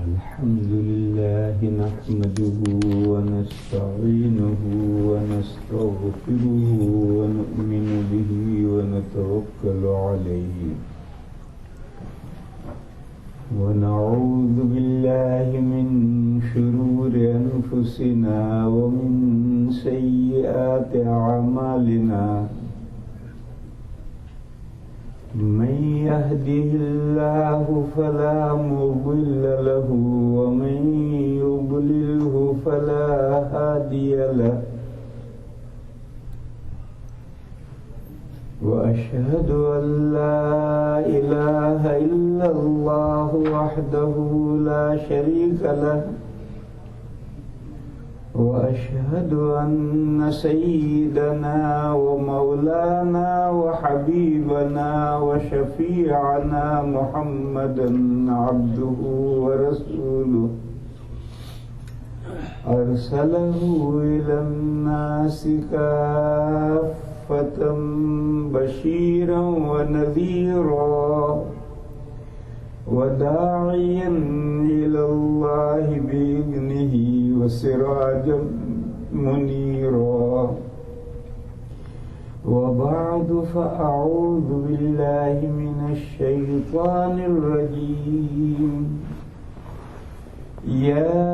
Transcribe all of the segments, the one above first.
الحمد لله نحمده ونستعينه ونستغفره ونؤمن به ونتوكل عليه ونعوذ بالله من شرور أنفسنا ومن سيئات أعمالنا من يهده الله فلا مضل له ومن يضلله فلا هادي له وأشهد أن لا إله إلا الله وحده لا شريك له وأشهد أن سيدنا ومولانا وحبيبنا وشفيعنا محمدا عبده ورسوله أرسله إلى الناس كافة بشيرا ونذيرا وداعيا إلى الله بإذنه وسراجا منيرا وبعد فأعوذ بالله من الشيطان الرجيم يا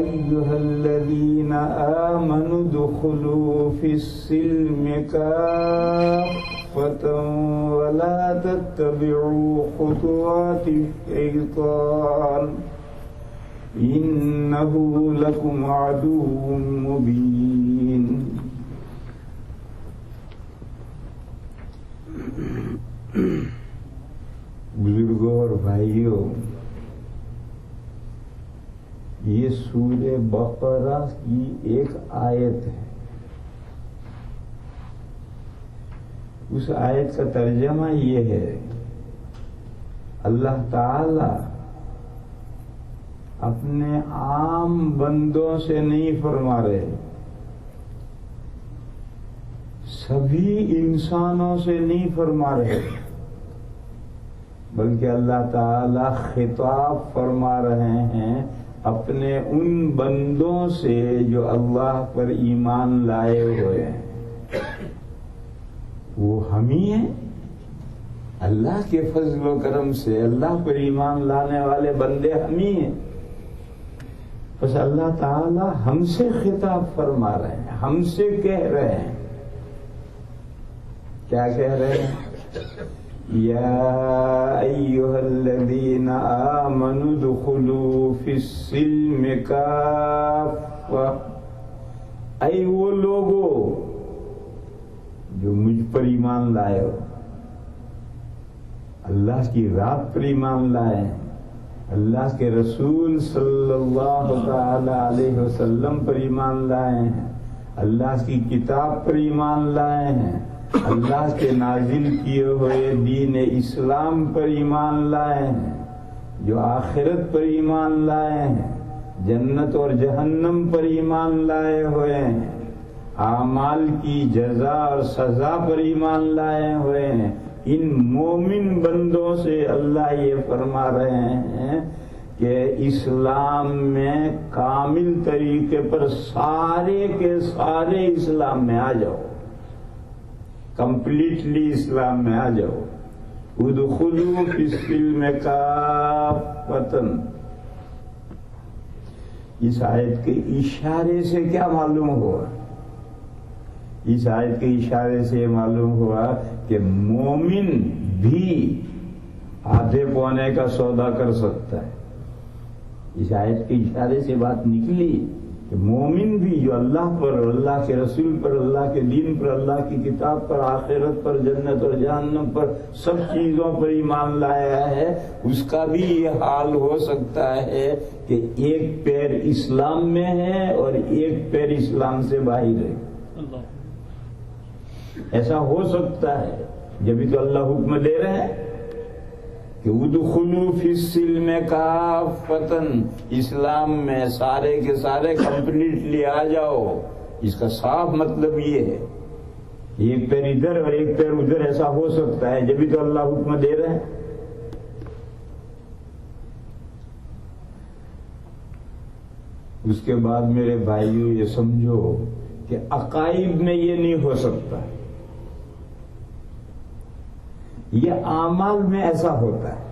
أيها الذين آمنوا ادخلوا في السلم كافة ولا تتبعوا خطوات الشيطان إنه لكم عدو مبين بزرگوں اور بھائیوں، یہ سورہ بقرہ کی ایک آیت ہے۔ اس آیت کا ترجمہ یہ ہے، اللہ تعالی اپنے عام بندوں سے نہیں فرما رہے، سبھی انسانوں سے نہیں فرما رہے، بلکہ اللہ تعالی خطاب فرما رہے ہیں اپنے ان بندوں سے جو اللہ پر ایمان لائے ہوئے ہیں۔ وہ ہم ہی ہیں، اللہ کے فضل و کرم سے اللہ پر ایمان لانے والے بندے ہم ہی ہیں۔ بس اللہ تعالی ہم سے خطاب فرما رہے ہیں، ہم سے کہہ رہے ہیں، کیا کہہ رہے ہیں؟ یا ایھا الذین آمنوا ادخلوا فی السلم کافۃ، اے وہ لوگوں جو مجھ پر ایمان لائے ہو، اللہ کی رات پر ایمان لائے ہیں، اللہ کے رسول صلی اللہ تعالی علیہ وسلم پر ایمان لائے ہیں، اللہ کی کتاب پر ایمان لائے ہیں، اللہ کے نازل کیے ہوئے دین اسلام پر ایمان لائے ہیں، جو آخرت پر ایمان لائے ہیں، جنت اور جہنم پر ایمان لائے ہوئے ہیں، اعمال کی جزا اور سزا پر ایمان لائے ہوئے ہیں، ان مومن بندوں سے اللہ یہ فرما رہے ہیں کہ اسلام میں کامل طریقے پر سارے کے سارے اسلام میں آ جاؤ، کمپلیٹلی اسلام میں آ جاؤ۔ ادخلوا فی السلم کافۃ، اس آیت کے اشارے سے کیا معلوم ہوا؟ اس آیت کے اشارے سے معلوم ہوا کہ مومن بھی آدھے پونے کا سودا کر سکتا ہے۔ اس آیت کے اشارے سے بات نکلی کہ مومن بھی جو اللہ پر، اللہ کے رسول پر، اللہ کے دین پر، اللہ کی کتاب پر، آخرت پر، جنت اور جہنم پر، سب چیزوں پر ایمان لایا ہے، اس کا بھی یہ حال ہو سکتا ہے کہ ایک پیر اسلام میں ہے اور ایک پیر اسلام سے باہر ہے۔ ایسا ہو سکتا ہے، جبھی تو اللہ حکم دے رہے ہیں کہ ادخلوا فی السلم کافۃ، اسلام میں سارے کے سارے کمپلیٹلی آ جاؤ۔ اس کا صاف مطلب یہ ہے ایک پیر ادھر اور ایک پیر ادھر ایسا ہو سکتا ہے، جبھی تو اللہ حکم دے رہے ہیں۔ اس کے بعد میرے بھائیوں یہ سمجھو کہ عقائد میں یہ نہیں ہو سکتا، یہ اعمال میں ایسا ہوتا ہے۔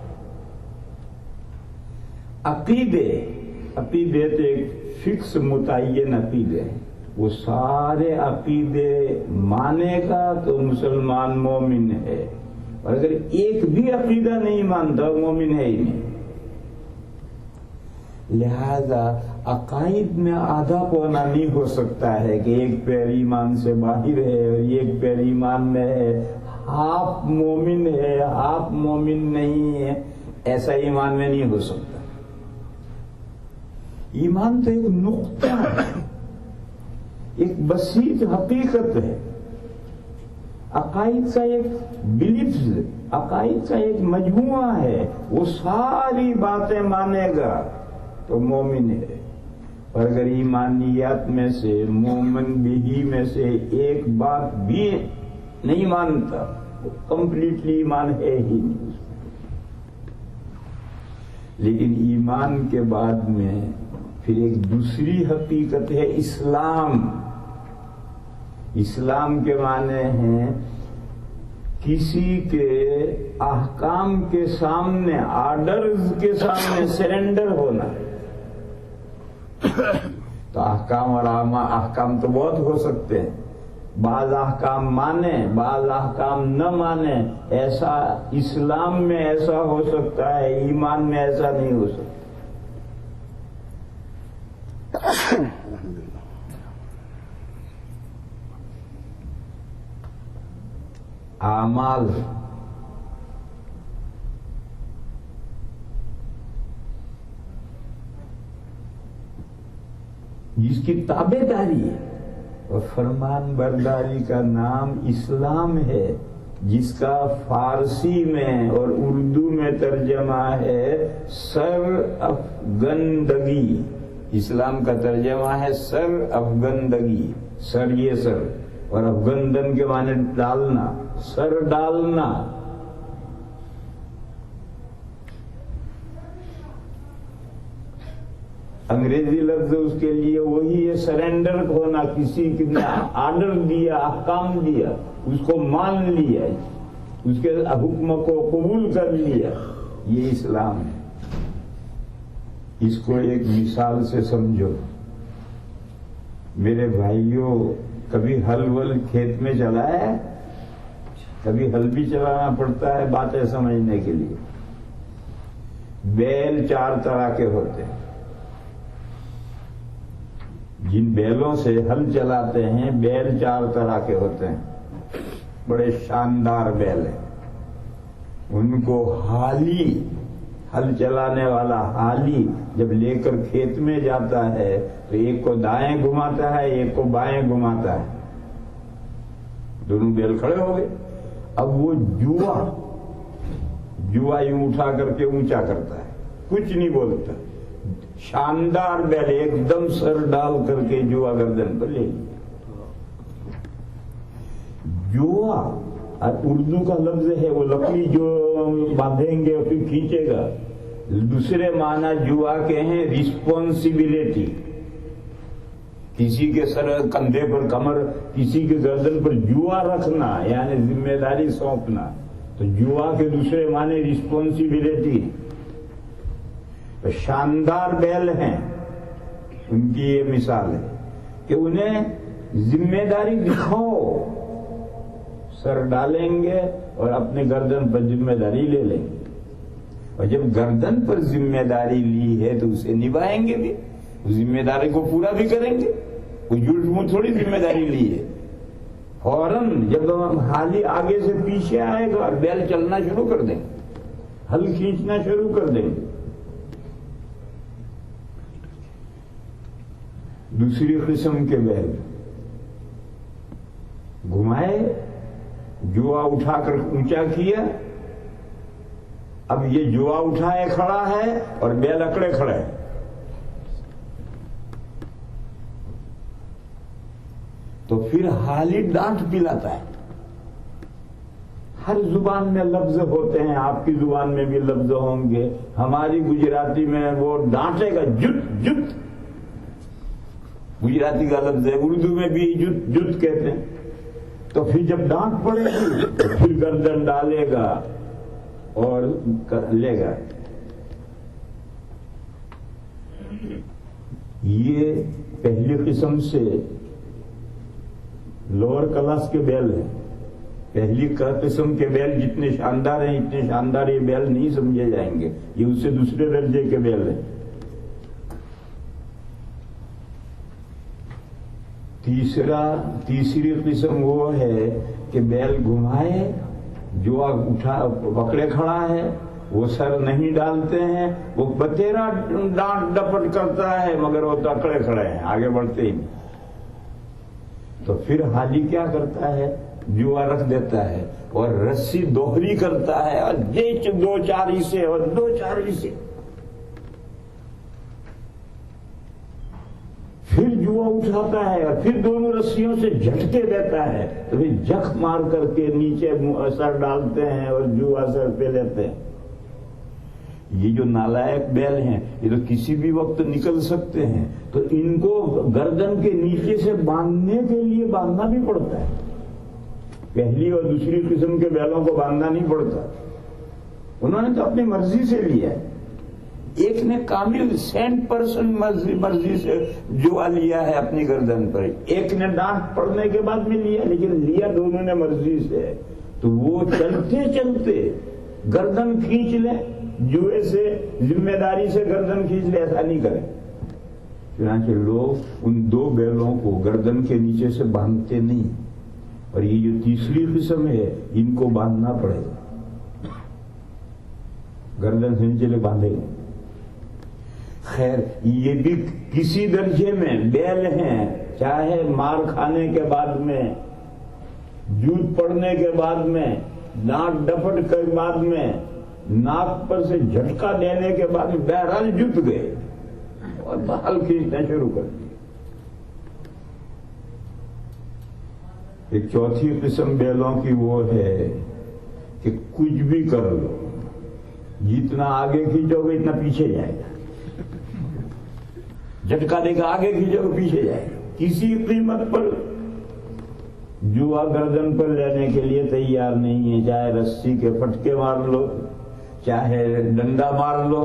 عقیدے تو ایک فکس متعین عقیدے ہیں، وہ سارے عقیدے مانے گا تو مسلمان مومن ہے، اور اگر ایک بھی عقیدہ نہیں مانتا مومن ہے ہی نہیں۔ لہذا عقائد میں آدھا پونا نہیں ہو سکتا ہے کہ ایک پیر ایمان سے باہر ہے اور ایک پیر ایمان میں ہے، ہاف مومن ہے ہاف مومن نہیں ہے، ایسا ایمان میں نہیں ہو سکتا۔ ایمان تو ایک نقطہ ہے، ایک بسیط حقیقت ہے۔ عقائد کا ایک بلیفز، عقائد کا ایک مجموعہ ہے، وہ ساری باتیں مانے گا تو مومن ہے، اور اگر ایمانیات میں سے مومن بھی میں سے ایک بات بھی نہیں مانتا وہ کمپلیٹلی ایمان ہے ہی نہیں۔ لیکن ایمان کے بعد میں پھر ایک دوسری حقیقت ہے اسلام۔ اسلام کے معنی ہیں کسی کے احکام کے سامنے، آرڈرز کے سامنے سرنڈر ہونا۔ تو احکام اور احکام تو بہت ہو سکتے ہیں، بعض احکام مانے بعض احکام نہ مانے، ایسا اسلام میں ایسا ہو سکتا ہے، ایمان میں ایسا نہیں ہو سکتا۔ اعمال جس کی تابع داری ہے اور فرمان برداری کا نام اسلام ہے، جس کا فارسی میں اور اردو میں ترجمہ ہے سر افگندگی۔ اسلام کا ترجمہ ہے سر افگندگی، سر یہ سر، اور افغندن کے معنی ڈالنا، سر ڈالنا۔ انگریزی لفظ اس کے لیے وہی ہے سرنڈر ہونا، کسی نے آرڈر دیا، احکام دیا، اس کو مان لیا، اس کے حکم کو قبول کر لیا، یہ اسلام ہے۔ اس کو ایک مثال سے سمجھو میرے بھائیوں، کبھی ہل ول کھیت میں چلایا ہے؟ کبھی ہل بھی چلانا پڑتا ہے باتیں سمجھنے کے لیے۔ بیل 4 طرح کے ہوتے ہیں، جن بیلوں سے ہل چلاتے ہیں بیل 4 طرح کے ہوتے ہیں، بڑے شاندار بیل ہیں۔ ان کو حالی، ہل چلانے والا حالی جب لے کر کھیت میں جاتا ہے تو ایک کو دائیں گھماتا ہے ایک کو بائیں گھماتا ہے، دونوں بیل کھڑے ہو گئے۔ اب وہ جوا یوں اٹھا کر کے اونچا کرتا ہے، کچھ نہیں بولتا، شاندار بیل، ایک دم سر ڈال کر کے جوا گردن پر لے لیا۔ جوا اردو کا لفظ ہے، وہ لکڑی جو باندھیں گے اور پھر کھینچے گا۔ دوسرے معنی جوا کے ہیں رسپانسبلٹی، کسی کے سر کندھے پر کمر، کسی کے گردن پر جوا رکھنا یعنی ذمہ داری سونپنا، تو جوا کے دوسرے معنی رسپانسبلٹی۔ تو شاندار بیل ہیں، ان کی یہ مثال ہے کہ انہیں ذمہ داری دکھاؤ، سر ڈالیں گے اور اپنے گردن پر ذمہ داری لے لیں گے، اور جب گردن پر ذمہ داری لی ہے تو اسے نبھائیں گے بھی، اس ذمہ داری کو پورا بھی کریں گے، کوئی جھوٹ منہ تھوڑی ذمہ داری لی ہے۔ فوراً جب حالی آگے سے پیچھے آئے گا اور بیل چلنا شروع کر دیں گے، ہل کھینچنا شروع کر دیں گے۔ دوسری قسم کے بیل گھمائے، جوا اٹھا کر اونچا کیا، اب یہ جوا اٹھائے کھڑا ہے اور بیل اکڑے کھڑے ہیں، تو پھر حالی ڈانٹ پلاتا ہے. ہر زبان میں لفظ ہوتے ہیں، آپ کی زبان میں بھی لفظ ہوں گے. ہماری گجراتی میں وہ ڈانٹے گا، جت جت گجراتی کا لفظ ہے، اردو میں بھی جت جت کہتے ہیں. تو پھر جب ڈانٹ پڑے گی تو پھر گردن ڈالے گا اور لے گا. یہ پہلی قسم سے لوور کلاس کے بیل ہیں. پہلی قسم کے بیل جتنے شاندار ہیں اتنے شاندار یہ بیل نہیں سمجھے جائیں گے، یہ اس سے دوسرے درجے کے بیل ہیں. تیسری قسم وہ ہے کہ بیل گھمائے، جو اٹھا پکڑے کھڑا ہے وہ سر نہیں ڈالتے ہیں، وہ بتیرا ڈانٹ ڈپٹ کرتا ہے مگر وہ تکڑے کھڑے ہیں، آگے بڑھتے ہی نہیں. تو پھر حالی کیا کرتا ہے؟ جوا رکھ دیتا ہے اور رسی دوہری کرتا ہے اور دو چاری سے اور دو چاری سے پھر جوا اٹھاتا ہے اور پھر دونوں رسیوں سے جھٹکے دیتا ہے. تو پھر جھک مار کر کے نیچے سر ڈالتے ہیں اور جوا سر پہ لیتے ہیں. یہ جو نالائق بیل ہیں یہ تو کسی بھی وقت نکل سکتے ہیں، تو ان کو گردن کے نیچے سے باندھنے کے لیے باندھنا بھی پڑتا ہے. پہلی اور دوسری قسم کے بیلوں کو باندھنا نہیں پڑتا، انہوں نے تو اپنی مرضی سے لیا ہے. ایک نے کامل 100% مرضی سے جوا لیا ہے اپنی گردن پر، ایک نے ڈانٹ پڑنے کے بعد میں لیا، لیکن لیا دونوں نے مرضی سے. تو وہ چلتے چلتے گردن کھینچ لے، جوئے سے ذمہ داری سے گردن کھینچ لے، ایسا نہیں کریں. چنانچہ لوگ ان دو بیلوں کو گردن کے نیچے سے باندھتے نہیں، اور یہ جو تیسری قسم ہے ان کو باندھنا پڑے گا، گردن سے نیچے باندھے گا. خیر یہ بھی کسی درجے میں بیل ہیں، چاہے مار کھانے کے بعد میں، جوت پڑنے کے بعد میں، ڈانٹ ڈپٹ کے بعد میں، ناک پر سے جھٹکا دینے کے بعد بہرحال جت گئے اور بال کھینچنا شروع کر دیا. ایک چوتھی قسم بیلوں کی وہ ہے کہ کچھ بھی کر لو، جتنا آگے کھینچو گے اتنا پیچھے جائے گا، جھٹکا دے گا آگے کھینچو گے پیچھے جائے گا. کسی قیمت پر جوا گردن پر لینے کے لیے تیار نہیں ہے، چاہے رسی کے پھٹکے مار لو، چاہے ڈنڈا مار لو،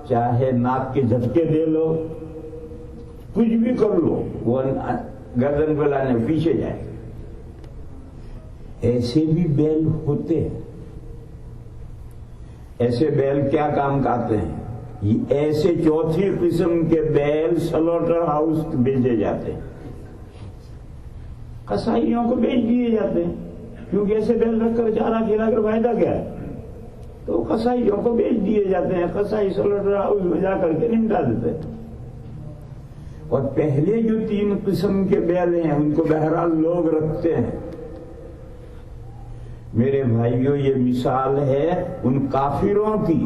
چاہے ناک کے جھٹکے دے لو، کچھ بھی کر لو، وہ گردن پہ لانے پیچھے جائے گا. ایسے بھی بیل ہوتے ہیں. ایسے بیل کیا کام کا آتے ہیں؟ یہ ایسے چوتھی قسم کے بیل سلوٹر ہاؤس بھیجے جاتے ہیں، قصائیوں کو بیچ دیے جاتے ہیں، کیونکہ ایسے بیل رکھ کر چارہ کھلا کر فائدہ کیا ہے؟ تو قصائیوں کو بیچ دیے جاتے ہیں، قصائی سلوٹر ہاؤس میں جا کر کے نمٹا دیتے ہیں. اور پہلے جو 3 قسم کے بیل ہیں ان کو بہرحال لوگ رکھتے ہیں. میرے بھائیوں یہ مثال ہے ان کافروں کی.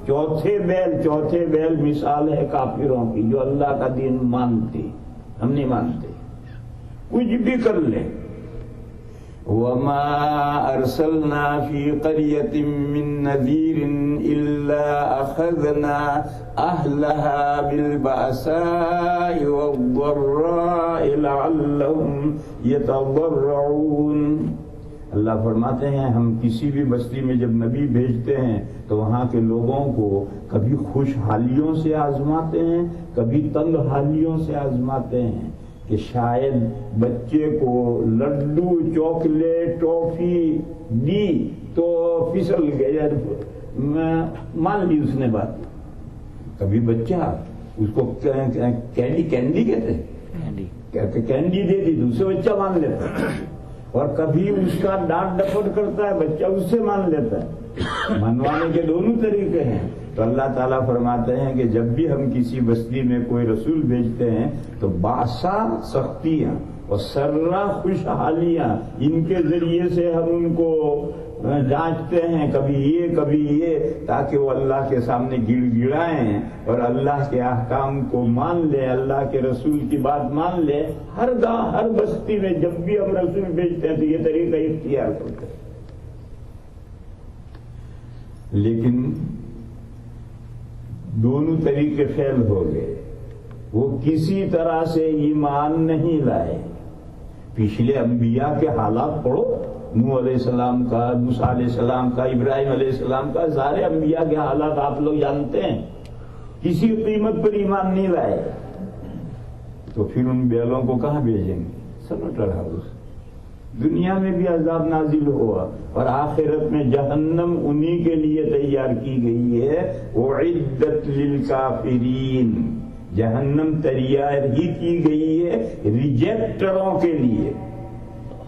چوتھے بیل مثال ہے کافروں کی جو اللہ کا دین مانتے، ہم نہیں مانتے، کچھ بھی کر لیں. وَمَا أَرْسَلْنَا فِي قَرْيَةٍ مِّن نَّذِيرٍ إِلَّا أَخَذْنَا أَهْلَهَا بِالْبَأْسَاءِ وَالضَّرَّاءِ لَعَلَّهُمْ يَتَضَرَّعُونَ. اللہ فرماتے ہیں ہم کسی بھی بستی میں جب نبی بھیجتے ہیں تو وہاں کے لوگوں کو کبھی خوشحالیوں سے آزماتے ہیں، کبھی تنگ حالیوں سے آزماتے ہیں کہ شاید بچے کو لڈو، چاکلیٹ، ٹافی دی تو پھسل گیا، مان لی اس نے بات. کبھی بچہ اس کو کینڈی کہتے ہیں، کینڈی دے دی دوسرے بچہ مان لیتا ہے. اور کبھی اس کا ڈانٹ ڈپٹ کرتا ہے بچہ اس سے مان لیتا ہے. منوانے کے دونوں طریقے ہیں. تو اللہ تعالیٰ فرماتے ہیں کہ جب بھی ہم کسی بستی میں کوئی رسول بھیجتے ہیں تو باسا سختیاں اور سرا خوشحالیاں ان کے ذریعے سے ہم ان کو جانچتے ہیں، کبھی یہ، تاکہ وہ اللہ کے سامنے گڑ گڑائیں اور اللہ کے احکام کو مان لیں، اللہ کے رسول کی بات مان لیں۔ ہر گاہ ہر بستی میں جب بھی ہم رسول بھیجتے ہیں تو یہ طریقہ اختیار کرتے ہیں۔ لیکن دونوں طریقے فیل ہو گئے، وہ کسی طرح سے ایمان نہیں لائے۔ پچھلے انبیاء کے حالات پڑھو، نوح علیہ السلام کا، موسیٰ علیہ السلام کا، ابراہیم علیہ السلام کا، سارے انبیاء کے حالات آپ لوگ جانتے ہیں، کسی قیمت پر ایمان نہیں لائے۔ تو پھر ان بیلوں کو کہاں بھیجیں گے؟ Centre house. دنیا میں بھی عذاب نازل ہوا اور آخرت میں جہنم انہی کے لیے تیار کی گئی ہے، اعدت للکافرین۔ جہنم تیار ہی کی گئی ہے ریجیکٹروں کے لیے،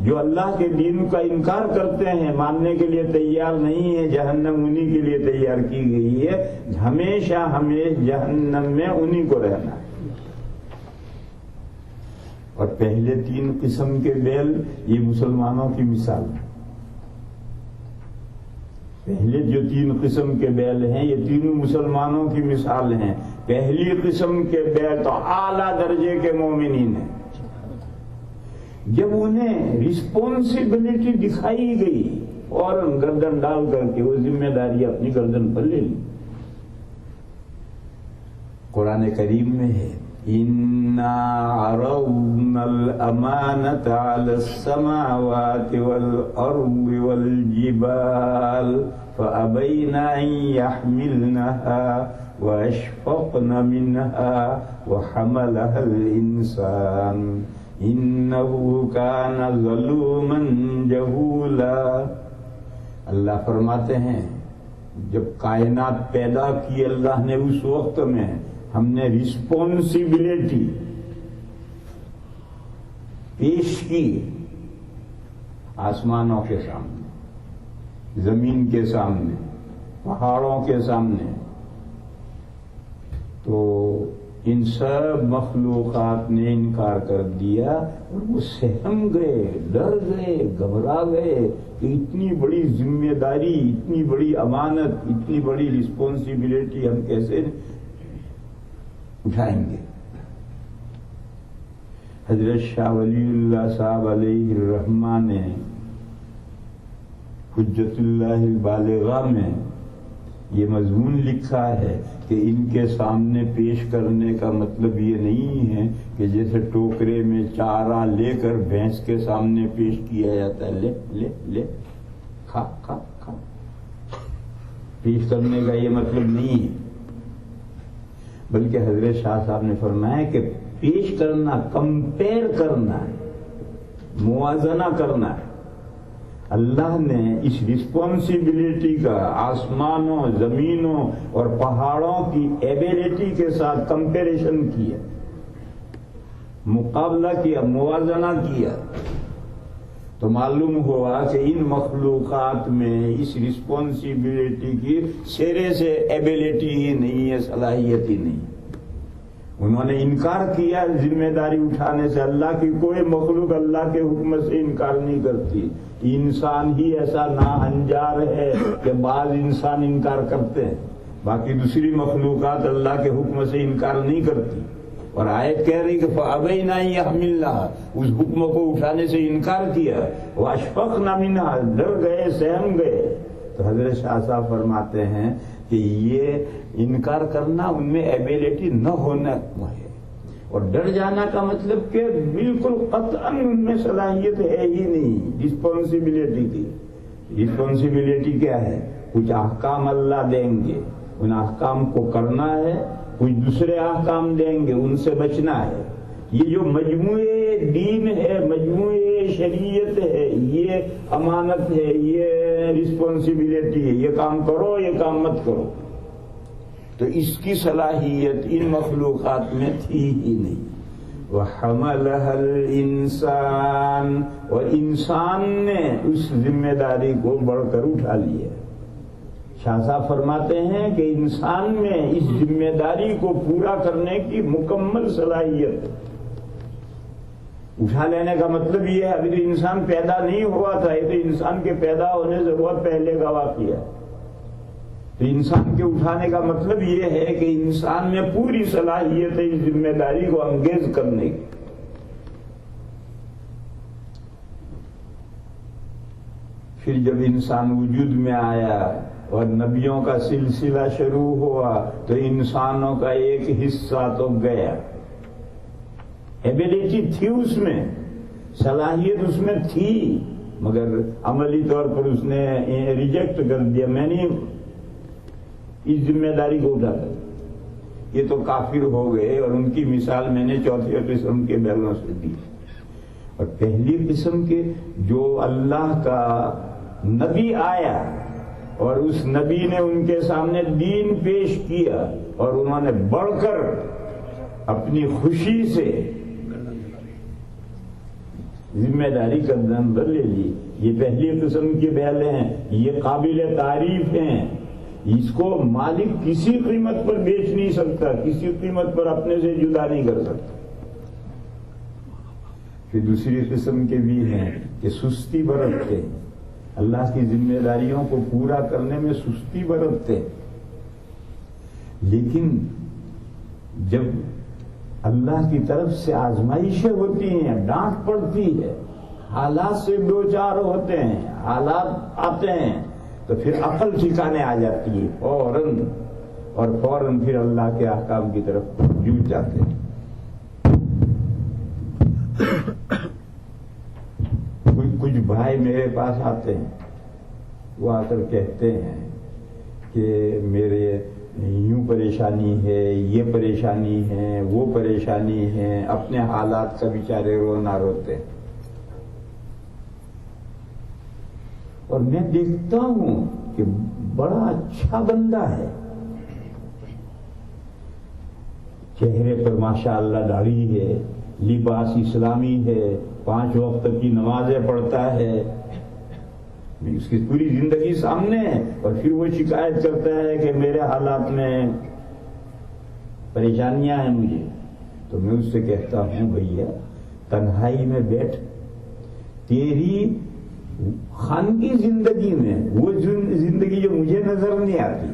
جو اللہ کے دین کا انکار کرتے ہیں، ماننے کے لیے تیار نہیں ہے۔ جہنم انہی کے لیے تیار کی گئی ہے، ہمیشہ جہنم میں انہی کو رہنا ہے۔ اور پہلے 3 قسم کے بیل یہ مسلمانوں کی مثال ہے۔ پہلے جو 3 قسم کے بیل ہیں یہ تینوں مسلمانوں کی مثال ہیں۔ پہلی قسم کے بیل تو اعلیٰ درجے کے مومنین ہیں، جب انہیں رسپونسبلٹی دکھائی گئی اور گردن ڈال کر کے وہ ذمہ داری اپنی گردن پر لے لی۔ قرآن کریم میں ہے اِنَّا عَرَضْنَا الْأَمَانَةَ عَلَى السَّمَاوَاتِ وَالْأَرْضِ وَالْجِبَالِ فَأَبَيْنَ أَن يَحْمِلْنَهَا وَأَشْفَقْنَ مِنْهَا وَحَمَلَهَا الْإِنسَانُ إِنَّهُ كَانَ ظَلُومًا جَهُولًا۔ اللہ فرماتے ہیں جب کائنات پیدا کی اللہ نے، اس وقت میں ہم نے رسپونسبلٹی پیش کی آسمانوں کے سامنے، زمین کے سامنے، پہاڑوں کے سامنے، تو ان سب مخلوقات نے انکار کر دیا اور وہ سہم گئے، ڈر گئے، گھبرا گئے کہ اتنی بڑی ذمہ داری، اتنی بڑی امانت، اتنی بڑی رسپونسبلٹی ہم کیسے اٹھائیں گے۔ حضرت شاہ ولی اللہ صاحب علیہ الرحمہ نے حجت اللہ البالغہ میں یہ مضمون لکھا ہے کہ ان کے سامنے پیش کرنے کا مطلب یہ نہیں ہے کہ جیسے ٹوکرے میں چارہ لے کر بھینس کے سامنے پیش کیا جاتا ہے، لے لے لے کھا کھا کھا، پیش کرنے کا یہ مطلب نہیں ہے، بلکہ حضرت شاہ صاحب نے فرمایا کہ پیش کرنا، کمپیر کرنا ہے، موازنہ کرنا ہے۔ اللہ نے اس رسپونسبلٹی کا آسمانوں، زمینوں اور پہاڑوں کی ایبیلٹی کے ساتھ کمپیریشن کیا، مقابلہ کیا، موازنہ کیا، تو معلوم ہوا کہ ان مخلوقات میں اس رسپونسبلٹی کی سرے سے ایبیلٹی ہی نہیں ہے، صلاحیت ہی نہیں۔ انہوں نے انکار کیا ذمہ داری اٹھانے سے۔ اللہ کی کوئی مخلوق اللہ کے حکم سے انکار نہیں کرتی، انسان ہی ایسا ناہنجار ہے کہ بعض انسان انکار کرتے ہیں، باقی دوسری مخلوقات اللہ کے حکم سے انکار نہیں کرتی۔ اور آیت کہہ رہی کہ فَأَبَيْنَ أَن يَحْمِلْنَهَا، اس حکم کو اٹھانے سے انکار کیا، وَأَشْفَقْنَ مِنْهَا، ڈر گئے، سہم گئے۔ تو حضرت شاہ صاحب فرماتے ہیں کہ یہ انکار کرنا ان میں ایبیلٹی نہ ہونا ہے، اور ڈر جانا کا مطلب کہ بالکل قطعاً ان میں صلاحیت ہے ہی نہیں رسپونسبلٹی کی۔ رسپونسبلٹی کیا ہے؟ کچھ احکام اللہ دیں گے، ان احکام کو کرنا ہے، کچھ دوسرے احکام دیں گے، ان سے بچنا ہے۔ یہ جو مجموعے دین ہے، مجموعے شریعت ہے، یہ امانت ہے، یہ رسپونسبلٹی ہے، یہ کام کرو، یہ کام مت کرو، تو اس کی صلاحیت ان مخلوقات میں تھی ہی نہیں۔ وَحَمَلَهَا الْإِنسَانُ، اور انسان نے اس ذمہ داری کو بڑھ کر اٹھا لیا۔ شاہ صاحب فرماتے ہیں کہ انسان میں اس ذمہ داری کو پورا کرنے کی مکمل صلاحیت ہے، اٹھا لینے کا مطلب یہ ہے ابھی تو انسان پیدا نہیں ہوا تھا، یہ تو انسان کے پیدا ہونے سے بہت پہلے کا واقعہ ہے۔ تو انسان کے اٹھانے کا مطلب یہ ہے کہ انسان میں پوری صلاحیت ہے اس ذمہ داری کو انگیز کرنے کی۔ پھر جب انسان وجود میں آیا اور نبیوں کا سلسلہ شروع ہوا تو انسانوں کا ایک حصہ تو گیا۔ ایبیلٹی تھی اس میں، صلاحیت اس میں تھی، مگر عملی طور پر اس نے ریجیکٹ کر دیا، میں نہیں اس ذمہ داری کو اٹھاتا۔ یہ تو کافر ہو گئے، اور ان کی مثال میں نے چوتھی قسم کے بیلوں سے دی۔ اور پہلی قسم کے جو اللہ کا نبی آیا اور اس نبی نے ان کے سامنے دین پیش کیا اور انہوں نے بڑھ کر اپنی خوشی سے ذمہ داری گردن پر لے لی، یہ پہلی قسم کے بیلے ہیں، یہ قابل تعریف ہیں، اس کو مالک کسی قیمت پر بیچ نہیں سکتا، کسی قیمت پر اپنے سے جدا نہیں کر سکتا۔ پھر دوسری قسم کے بھی ہیں کہ سستی برتتے، اللہ کی ذمہ داریوں کو پورا کرنے میں سستی برتتے، لیکن جب اللہ کی طرف سے آزمائشیں ہوتی ہیں، ڈانٹ پڑتی ہے، حالات سے دو چار ہوتے ہیں، حالات آتے ہیں، تو پھر عقل ٹھکانے آ جاتی ہے فوراً، اور فوراً پھر اللہ کے احکام کی طرف جھک جاتے ہیں۔ کچھ بھائی میرے پاس آتے ہیں، وہ آ کر کہتے ہیں کہ میرے یوں پریشانی ہے، یہ پریشانی ہے، وہ پریشانی ہے، اپنے حالات کا بیچارے رونا روتے ہیں، اور میں دیکھتا ہوں کہ بڑا اچھا بندہ ہے، چہرے پر ماشاءاللہ داڑھی ہے، لباس اسلامی ہے، 5 وقت کی نمازیں پڑھتا ہے، اس کی پوری زندگی سامنے ہے، اور پھر وہ شکایت کرتا ہے کہ میرے حالات میں پریشانیاں ہیں مجھے۔ تو میں اس سے کہتا ہوں بھیا تنہائی میں بیٹھ، تیری خانگی زندگی میں وہ زندگی جو مجھے نظر نہیں آتی،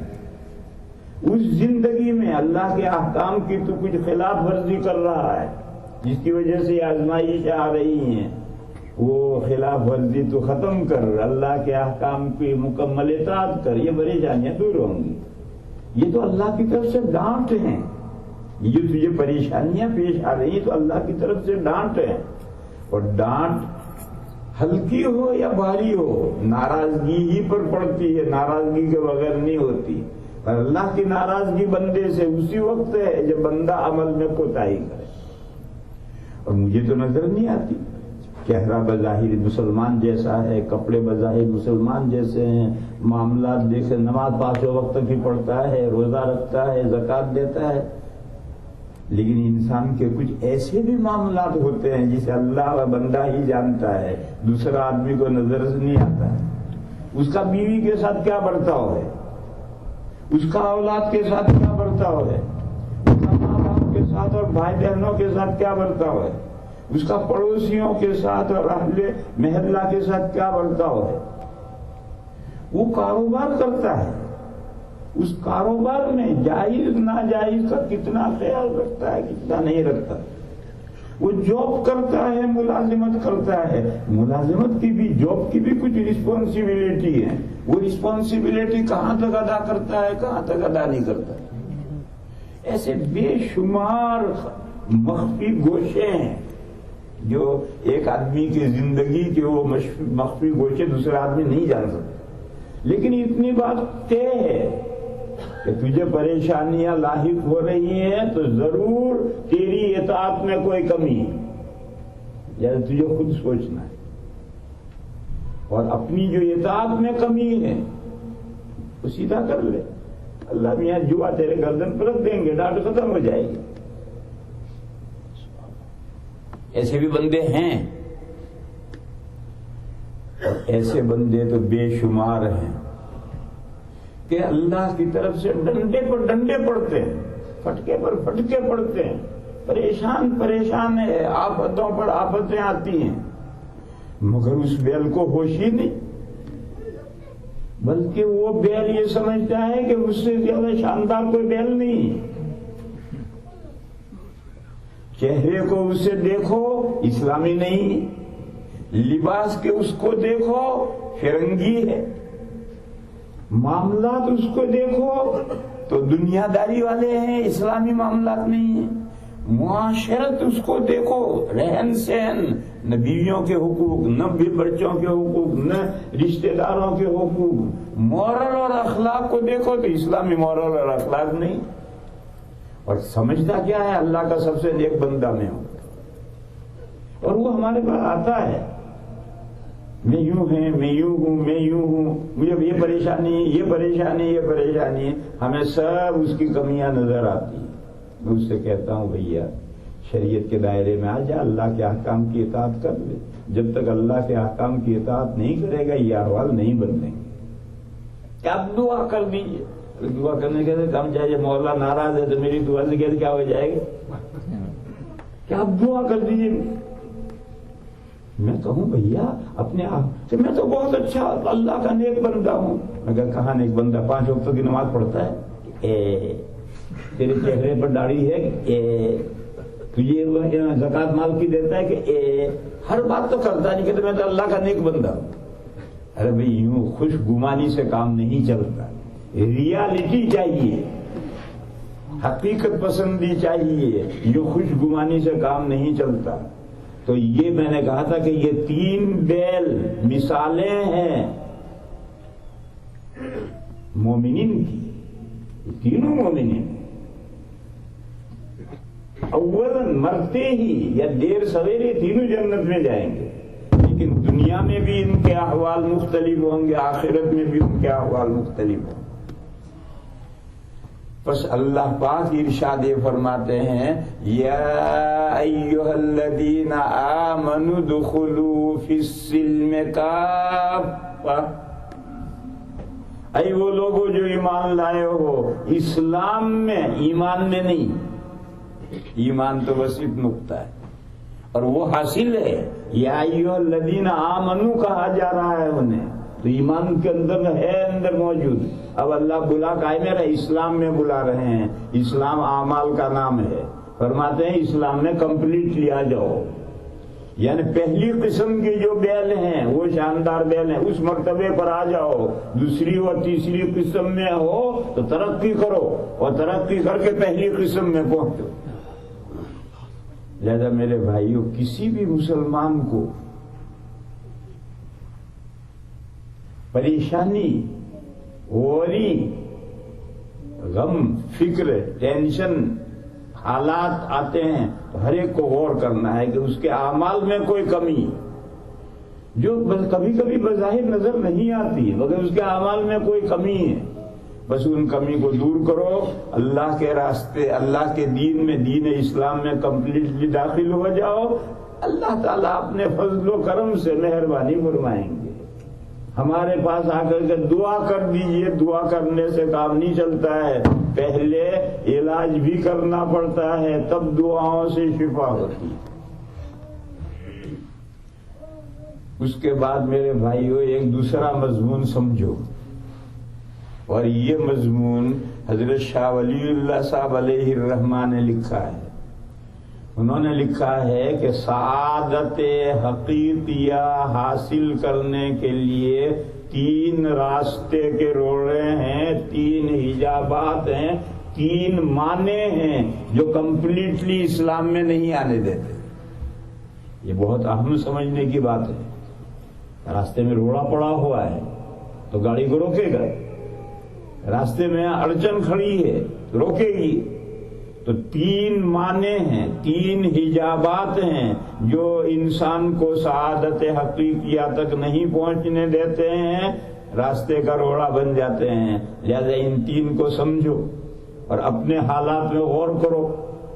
اس زندگی میں اللہ کے احکام کی تو کچھ خلاف ورزی کر رہا ہے، جس کی وجہ سے آزمائشیں آ رہی ہیں، وہ خلاف ورزی تو ختم کر، اللہ کے احکام کی مکمل اطاعت کر، یہ پریشانیاں دور ہوں گی۔ یہ تو اللہ کی طرف سے ڈانٹ ہیں، یہ جو تجھے پریشانیاں پیش آ رہی ہیں تو اللہ کی طرف سے ڈانٹ ہے، اور ڈانٹ ہلکی ہو یا بھاری ہو ناراضگی ہی پر پڑتی ہے، ناراضگی کے بغیر نہیں ہوتی۔ اور اللہ کی ناراضگی بندے سے اسی وقت ہے جب بندہ عمل میں کوتاہی کرے، اور مجھے تو نظر نہیں آتی، چہرہ بظاہر مسلمان جیسا ہے، کپڑے بظاہر مسلمان جیسے ہیں، معاملات دیکھے، نماز 5 وقت کی پڑھتا ہے، روزہ رکھتا ہے، زکوٰۃ دیتا ہے، لیکن انسان کے کچھ ایسے بھی معاملات ہوتے ہیں جسے اللہ و بندہ ہی جانتا ہے، دوسرا آدمی کو نظر نہیں آتا ہے۔ اس کا بیوی کے ساتھ کیا برتاؤ ہے، اس کا اولاد کے ساتھ کیا برتاؤ ہے، اس کا ماں باپ کے ساتھ اور بھائی بہنوں کے ساتھ کیا برتاؤ ہے، اس کا پڑوسیوں کے ساتھ اور اہل محلہ کے ساتھ کیا برتاؤ ہے۔ وہ کاروبار کرتا ہے، اس کاروبار میں جائز ناجائز کا کتنا خیال رکھتا ہے، کتنا نہیں رکھتا۔ وہ جاب کرتا ہے، ملازمت کرتا ہے، ملازمت کی بھی، جاب کی بھی کچھ رسپانسبلٹی ہے، وہ رسپانسبلٹی کہاں تک ادا کرتا ہے، کہاں تک ادا نہیں کرتا۔ ایسے بے شمار مخفی گوشے ہیں جو ایک آدمی کی زندگی کے وہ مخفی گوشے دوسرا آدمی نہیں جان سکتا، لیکن اتنی بات طے ہے کہ تجھے پریشانیاں لاحق ہو رہی ہیں تو ضرور تیری اطاعت میں کوئی کمی ہے، یا تجھے خود سوچنا ہے، اور اپنی جو اطاعت میں کمی ہے وہ سیدھا کر لے، اللہ میاں جوا تیرے گردن پر رکھ دیں گے، ڈانٹ ختم ہو جائے گی۔ ایسے بھی بندے ہیں، اور ایسے بندے تو بے شمار ہیں کہ اللہ کی طرف سے ڈنڈے پر ڈنڈے پڑتے ہیں، پھٹکے پر پھٹکے پڑتے ہیں، پریشان ہے، آفتوں پر آفتیں آتی ہیں، مگر اس بیل کو ہوش ہی نہیں، بلکہ وہ بیل یہ سمجھتا ہے کہ اس سے زیادہ شاندار کوئی بیل نہیں۔ چہرے کو اسے دیکھو اسلامی نہیں، لباس کے اس کو دیکھو فرنگی ہے، معاملات اس کو دیکھو تو دنیا داری والے ہیں، اسلامی معاملات نہیں ہیں، معاشرت اس کو دیکھو، رہن سہن، نہ بیویوں کے حقوق، نہ بچوں کے حقوق، نہ رشتہ داروں کے حقوق، مورل اور اخلاق کو دیکھو تو اسلامی مورل اور اخلاق نہیں، اور سمجھتا کیا ہے اللہ کا سب سے نیک بندہ میں ہوں، اور وہ ہمارے پاس آتا ہے، میں یوں ہے، میں یوں ہوں، میں یوں ہوں، مجھے یہ پریشانی، یہ پریشانی، یہ پریشانی، ہمیں سب اس کی کمیاں نظر آتی ہیں۔ میں اس سے کہتا ہوں بھیا شریعت کے دائرے میں آ جا، اللہ کے احکام کی اطاعت کر لے، جب تک اللہ کے احکام کی اطاعت نہیں کرے گا یہ احوال نہیں بدلیں گے۔ آپ دعا کر دیجیے، دعا کرنے کے لیے کم چاہیے، مولا ناراض ہے تو میری دعا سے کیا ہو جائے گا، کیا آپ دعا کر دیجیے۔ میں کہوں بھیا اپنے آپ سے میں تو بہت اچھا اللہ کا نیک بندہ ہوں، مگر کہاں نیک بندہ، 5 وقت کی نماز پڑھتا ہے، تیرے چہرے پر داڑھی ہے، تجھے زکات مال کی دیتا ہے کہ ہر بات تو کرتا نہیں کہ میں تو اللہ کا نیک بندہ ہوں۔ ارے بھائی یوں خوش گمانی سے کام نہیں چلتا، ریالٹی چاہیے، حقیقت پسندی چاہیے، جو خوش گمانی سے کام نہیں چلتا۔ تو یہ میں نے کہا تھا کہ یہ 3 بیل مثالیں ہیں مومنین کی، تینوں مومنین اولاً مرتے ہی یا دیر سویرے تینوں جنت میں جائیں گے، لیکن دنیا میں بھی ان کے احوال مختلف ہوں گے، آخرت میں بھی ان کے احوال مختلف ہوں گے۔ بس اللہ پاک ارشاد فرماتے ہیں یا ایھا الذین آمنوا ادخلوا فی السلم کافۃ، اے وہ لوگوں جو ایمان لائے ہو اسلام میں، ایمان میں نہیں، ایمان تو بس ایک نقطہ ہے اور وہ حاصل ہے، یا ایھا الذین آمنوا کہا جا رہا ہے انہیں، تو ایمان کے اندر ہے، اندر موجود۔ اب اللہ بلا قائم ہے، اسلام میں بلا رہے ہیں، اسلام اعمال کا نام ہے، فرماتے ہیں اسلام میں کمپلیٹلی آ جاؤ، یعنی پہلی قسم کی جو بیل ہیں وہ شاندار بیل ہیں، اس مرتبے پر آ جاؤ، دوسری اور تیسری قسم میں ہو تو ترقی کرو اور ترقی کر کے پہلی قسم میں پہنچو۔ لہذا میرے بھائیوں کسی بھی مسلمان کو پریشانی، غوری، غم، فکر، ٹینشن، حالات آتے ہیں تو ہر ایک کو غور کرنا ہے کہ اس کے اعمال میں کوئی کمی جو کبھی کبھی بظاہر نظر نہیں آتی مگر اس کے اعمال میں کوئی کمی ہے، بس ان کمی کو دور کرو، اللہ کے راستے، اللہ کے دین میں، دین اسلام میں کمپلیٹلی داخل ہو جاؤ، اللہ تعالیٰ اپنے فضل و کرم سے مہربانی فرمائیں گے۔ ہمارے پاس آ کر کے دعا کر دیجئے، دعا کرنے سے کام نہیں چلتا ہے، پہلے علاج بھی کرنا پڑتا ہے، تب دعاؤں سے شفا ہوتی ہے۔ اس کے بعد میرے بھائیوں ایک دوسرا مضمون سمجھو، اور یہ مضمون حضرت شاہ ولی اللہ صاحب علیہ الرحمہ نے لکھا ہے۔ انہوں نے لکھا ہے کہ سعادت حقیقیہ حاصل کرنے کے لیے 3 راستے کے روڑے ہیں، 3 حجابات ہیں، 3 معنی ہیں جو کمپلیٹلی اسلام میں نہیں آنے دیتے۔ یہ بہت اہم سمجھنے کی بات ہے۔ راستے میں روڑا پڑا ہوا ہے تو گاڑی کو روکے گا، راستے میں اڑچن کھڑی ہے تو روکے گی۔ تو 3 معنی ہیں، 3 حجابات ہیں جو انسان کو سعادت حقیقیہ تک نہیں پہنچنے دیتے ہیں، راستے کا روڑا بن جاتے ہیں۔ لہذا ان 3 کو سمجھو اور اپنے حالات میں غور کرو،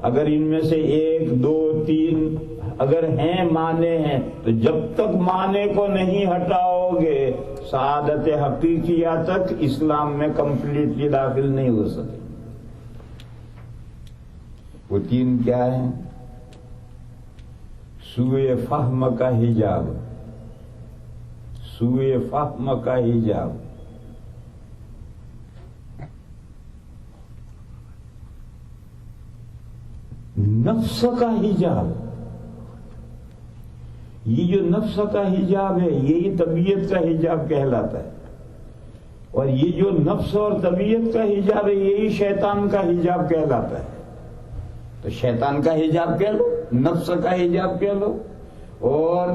اگر ان میں سے 1، 2، 3 اگر ہیں معنی ہیں تو جب تک معنی کو نہیں ہٹاؤ گے سعادت حقیقیہ تک اسلام میں کمپلیٹلی داخل نہیں ہو سکے۔ وہ تین کیا ہیں؟ سوئے فہم کا حجاب، سوئے فہم کا حجاب، نفس کا حجاب۔ یہ جو نفس کا حجاب ہے یہی طبیعت کا حجاب کہلاتا ہے، اور یہ جو نفس اور طبیعت کا حجاب ہے یہی شیطان کا حجاب کہلاتا ہے۔ تو شیطان کا حجاب کہہ لو، نفس کا حجاب کہہ لو، اور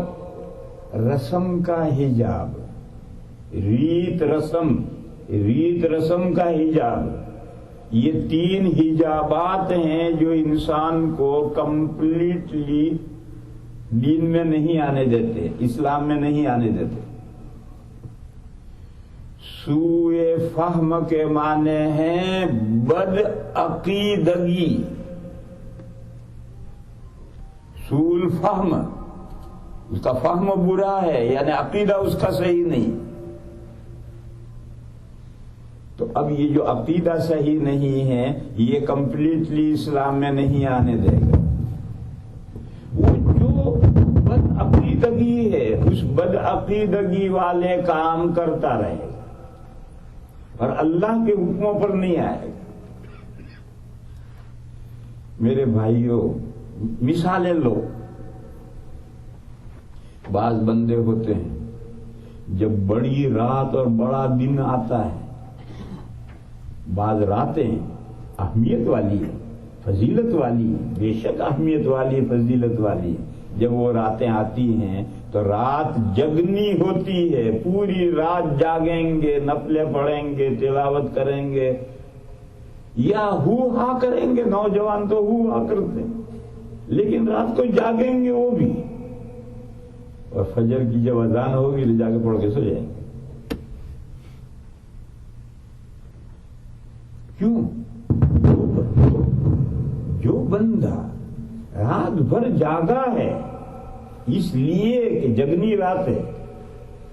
رسم کا حجاب، ریت رسم کا حجاب، یہ تین حجابات ہیں جو انسان کو کمپلیٹلی دین میں نہیں آنے دیتے، اسلام میں نہیں آنے دیتے۔ سوء فہم کے معنی ہیں بد عقیدگی، سوء الفہم، اس کا فہم برا ہے، یعنی عقیدہ اس کا صحیح نہیں۔ تو اب یہ جو عقیدہ صحیح نہیں ہے یہ کمپلیٹلی اسلام میں نہیں آنے دے گا۔ وہ جو بد عقیدگی ہے اس بد عقیدگی والے کام کرتا رہے گا اور اللہ کے حکموں پر نہیں آئے گا۔ میرے بھائیوں، مثالیں لو، بعض بندے ہوتے ہیں جب بڑی رات اور بڑا دن آتا ہے، بعض راتیں اہمیت والی ہے، فضیلت والی ہے، بے شک اہمیت والی، فضیلت والی ہے۔ جب وہ راتیں آتی ہیں تو رات جگنی ہوتی ہے، پوری رات جاگیں گے، نفلیں پڑھیں گے، تلاوت کریں گے یا ہو ہا کریں گے۔ نوجوان تو ہو ہا کرتے ہیں لیکن رات کو جاگیں گے وہ بھی، اور فجر کی جب اذان ہوگی تو جا کے پڑھ کے سو جائیں گے۔ کیوں؟ جو بندہ رات بھر جاگا ہے اس لیے کہ جگنی رات ہے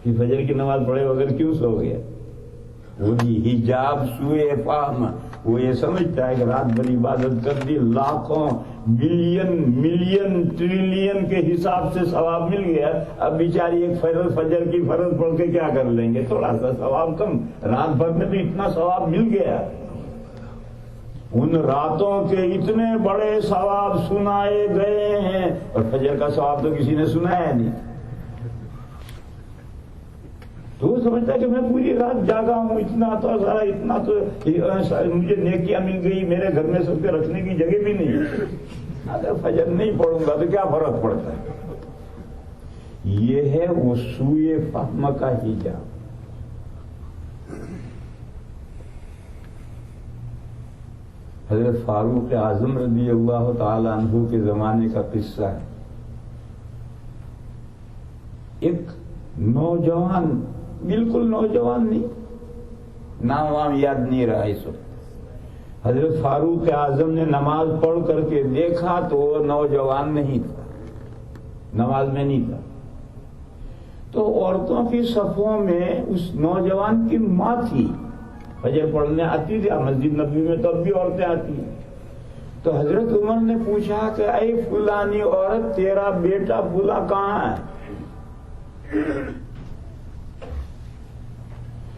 کہ فجر کی نماز پڑھے بغیر کیوں سو گیا؟ وہی حجاب سوئے فہم، وہ یہ سمجھتا ہے کہ رات بھر عبادت کر دی، لاکھوں بلین ملین ٹریلین کے حساب سے ثواب مل گیا، اب بیچاری ایک فجر کی فرض پڑھ کے کیا کر لیں گے؟ تھوڑا سا ثواب کم، رات بھر میں تو اتنا ثواب مل گیا۔ ان راتوں کے اتنے بڑے ثواب سنائے گئے ہیں اور فجر کا ثواب تو کسی نے سنایا نہیں۔ تو وہ سمجھتا ہے کہ میں پوری رات جاگا ہوں، اتنا تو ذرا اتنا تو مجھے نیکیاں مل گئی، میرے گھر میں سب کے رکھنے کی جگہ بھی نہیں ہے، اگر فجر نہیں پڑھوں گا تو کیا فرق پڑتا ہے؟ یہ ہے وہ سوئے فہم کا حجاب۔ حضرت فاروق اعظم رضی اللہ تعالی عنہ کے زمانے کا قصہ ہے۔ ایک نوجوان، بالکل نوجوان نہیں، نام وام یاد نہیں رہا اس وقت، حضرت فاروق اعظم نے نماز پڑھ کر کے دیکھا تو وہ نوجوان نہیں تھا، نماز میں نہیں تھا۔ تو عورتوں کی صفوں میں اس نوجوان کی ماں تھی، فجر پڑھنے آتی تھی، مسجد نبوی میں تو اب بھی عورتیں آتی ہیں۔ تو حضرت عمر نے پوچھا کہ اے فلانی عورت، تیرا بیٹا فلاں کہاں ہے؟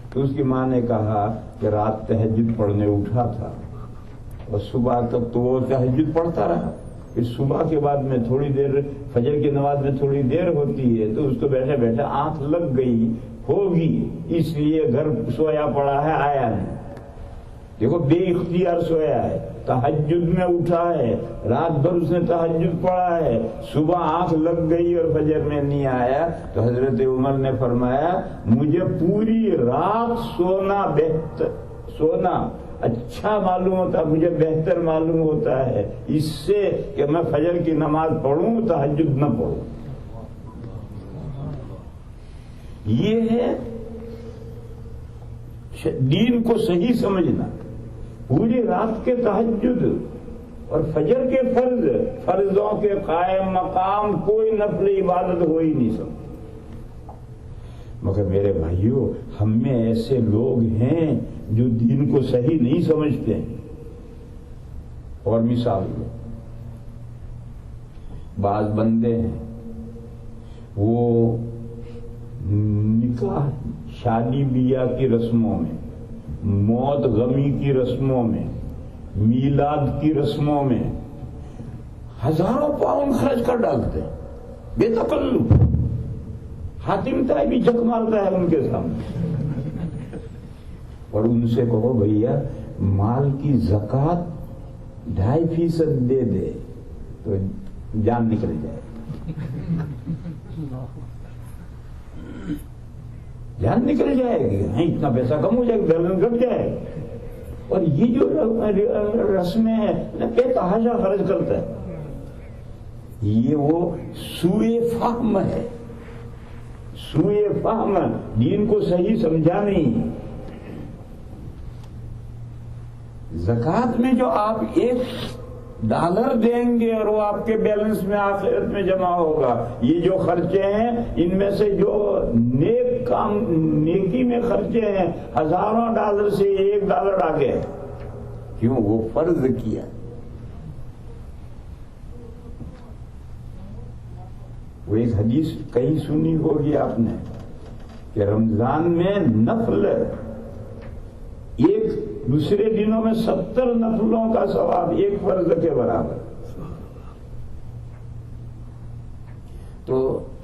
تو اس کی ماں نے کہا کہ رات تہجد پڑھنے اٹھا تھا اور صبح تک تو وہ تہجد پڑھتا رہا، پھر صبح کے بعد میں تھوڑی دیر، فجر کی نماز میں تھوڑی دیر ہوتی ہے تو اس کو بیٹھے بیٹھے آنکھ لگ گئی ہوگی، اس لیے گھر سویا پڑا ہے، آیا نہیں۔ دیکھو بے اختیار سویا ہے، تہجد میں اٹھا ہے، رات بھر اس نے تہجد پڑھا ہے، صبح آنکھ لگ گئی اور فجر میں نہیں آیا۔ تو حضرت عمر نے فرمایا مجھے پوری رات سونا اچھا معلوم ہوتا، مجھے بہتر معلوم ہوتا ہے اس سے کہ میں فجر کی نماز پڑھوں تہجد نہ پڑھوں۔ یہ ہے دین کو صحیح سمجھنا۔ پوری رات کے تہجد اور فجر کے فرضوں کے قائم مقام کوئی نفل عبادت ہو ہی نہیں سکتی۔ مگر میرے بھائیوں، ہم میں ایسے لوگ ہیں جو دین کو صحیح نہیں سمجھتے ہیں۔ اور مثال لو، بعض بندے ہیں وہ نکاح شادی بیاہ کی رسموں میں، موت غمی کی رسموں میں، میلاد کی رسموں میں ہزاروں پاؤنڈ خرچ کر ڈالتے ہیں بے تکلف. حاتم طائی بھی جھک مارتا ہے ان کے سامنے. اور ان سے کہو بھیا مال کی زکوٰۃ 2.5% دے دے تو جان نکل جائے، جان نکل جائے گی. اتنا پیسہ کم ہو جائے گا، بیلنس گھٹ جائے. اور یہ جو رسمیں ہیں بے تحاشا خرچ کرتا ہے، یہ وہ سوئے فہم ہے، سوئے فہم. دین کو صحیح سمجھا نہیں. زکوٰۃ میں جو آپ $1 دیں گے اور وہ آپ کے بیلنس میں آخرت میں جمع ہوگا. یہ جو خرچے ہیں ان میں سے جو نیک کام نیکی میں خرچے ہیں ہزاروں ڈالر سے $1 آگے. کیوں؟ وہ فرض کیا. وہ ایک حدیث کہیں سنی ہوگی آپ نے کہ رمضان میں نفل ایک دوسرے دنوں میں 70 نفلوں کا ثواب ایک فرض کے برابر. تو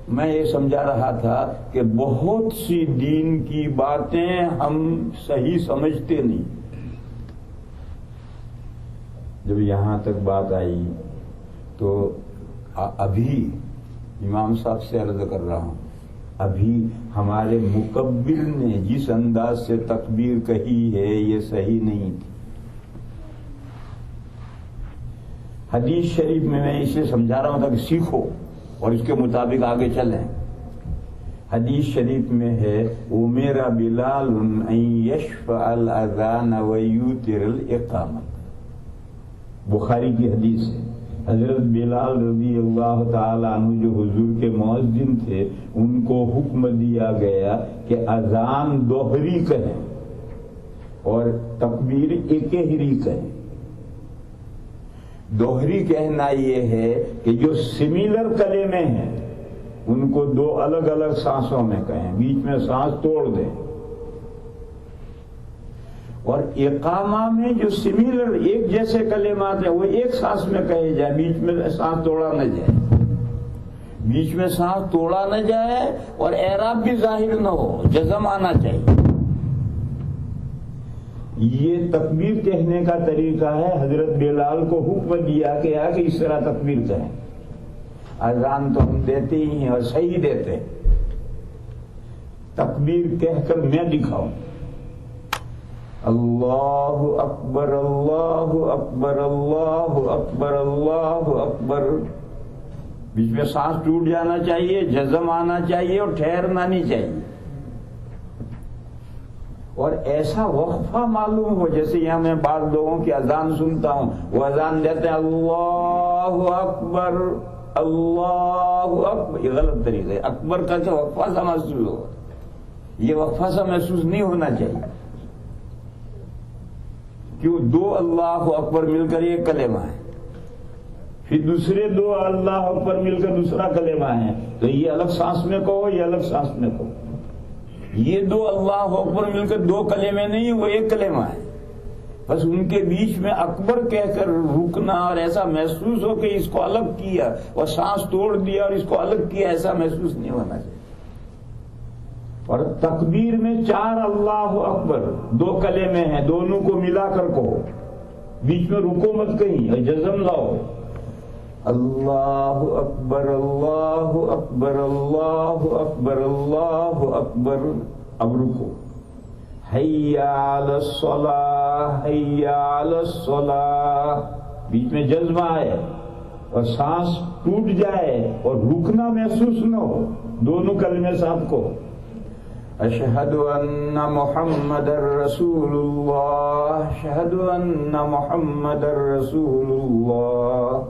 میں یہ سمجھا رہا تھا کہ بہت سی دین کی باتیں ہم صحیح سمجھتے نہیں. جب یہاں تک بات آئی تو ابھی امام صاحب سے عرض کر رہا ہوں، ابھی ہمارے مکبر نے جس انداز سے تکبیر کہی ہے یہ صحیح نہیں تھی. حدیث شریف میں اسے سمجھا رہا ہوں تھا کہ سیکھو اور اس کے مطابق آگے چلیں. حدیث شریف میں ہے امر بلال ان یشفع الاذان ویوتر الاقامۃ. بخاری کی حدیث ہے. حضرت بلال رضی اللہ تعالیٰ عنہ جو حضور کے مؤذن تھے ان کو حکم دیا گیا کہ اذان دوہری کہیں اور تکبیر ایکہری کہیں. دوہری کہنا یہ ہے کہ جو سملر کلمے ہیں ان کو 2 الگ الگ سانسوں میں کہیں، بیچ میں سانس توڑ دیں. اور اقامہ میں جو سملر ایک جیسے کلمات ہیں وہ ایک سانس میں کہے جائے، بیچ میں سانس توڑا نہ جائے. بیچ میں سانس توڑا نہ جائے اور اعراب بھی ظاہر نہ ہو، جزم آنا چاہیے. یہ تکبیر کہنے کا طریقہ ہے. حضرت بلال کو حکم دیا کہ اس طرح تکبیر کہیں. اذان تو ہم دیتے ہی ہیں اور صحیح دیتے. تکبیر کہہ کر میں دکھاؤں اللہ اکبر اللہ اکبر اللہ اکبر اللہ اکبر. بیچ میں سانس ٹوٹ جانا چاہیے، جزم آنا چاہیے اور ٹھہرنا نہیں چاہیے. اور ایسا وقفہ معلوم ہو جیسے یہاں میں بعض لوگوں کی اذان سنتا ہوں، وہ اذان دیتے ہیں اللہ اکبر اللہ اکبر. یہ غلط طریقہ ہے. اکبر کا کہ وقفہ سا محسوس ہو، یہ وقفہ سا محسوس نہیں ہونا چاہیے. کیوں؟ 2 اللہ اکبر مل کر ایک کلمہ ہے، پھر دوسرے 2 اللہ اکبر مل کر دوسرا کلمہ ہے. تو یہ الگ سانس میں کہو، یہ الگ سانس میں کہو. یہ 2 اللہ اکبر مل کر 2 کلمے نہیں، وہ ایک کلمہ ہے. بس ان کے بیچ میں اکبر کہہ کر رکنا اور ایسا محسوس ہو کہ اس کو الگ کیا اور سانس توڑ دیا اور اس کو الگ کیا، ایسا محسوس نہیں ہونا چاہیے. اور تکبیر میں 4 اللہ اکبر 2 کلمے ہیں، دونوں کو ملا کر کہو، بیچ میں رکو مت کہیں اور جزم لاؤ. اللہ اکبر اللہ اکبر اللہ اکبر اللہ اکبر. اب رکو. حی علی الصلاۃ حی علی الصلاۃ. بیچ میں جذب آئے اور سانس ٹوٹ جائے اور رکنا محسوس نہ ہو، دونوں کلمے ساتھ کو. اشہد ان محمد رسول اللہ اشہد ان محمد رسول اللہ.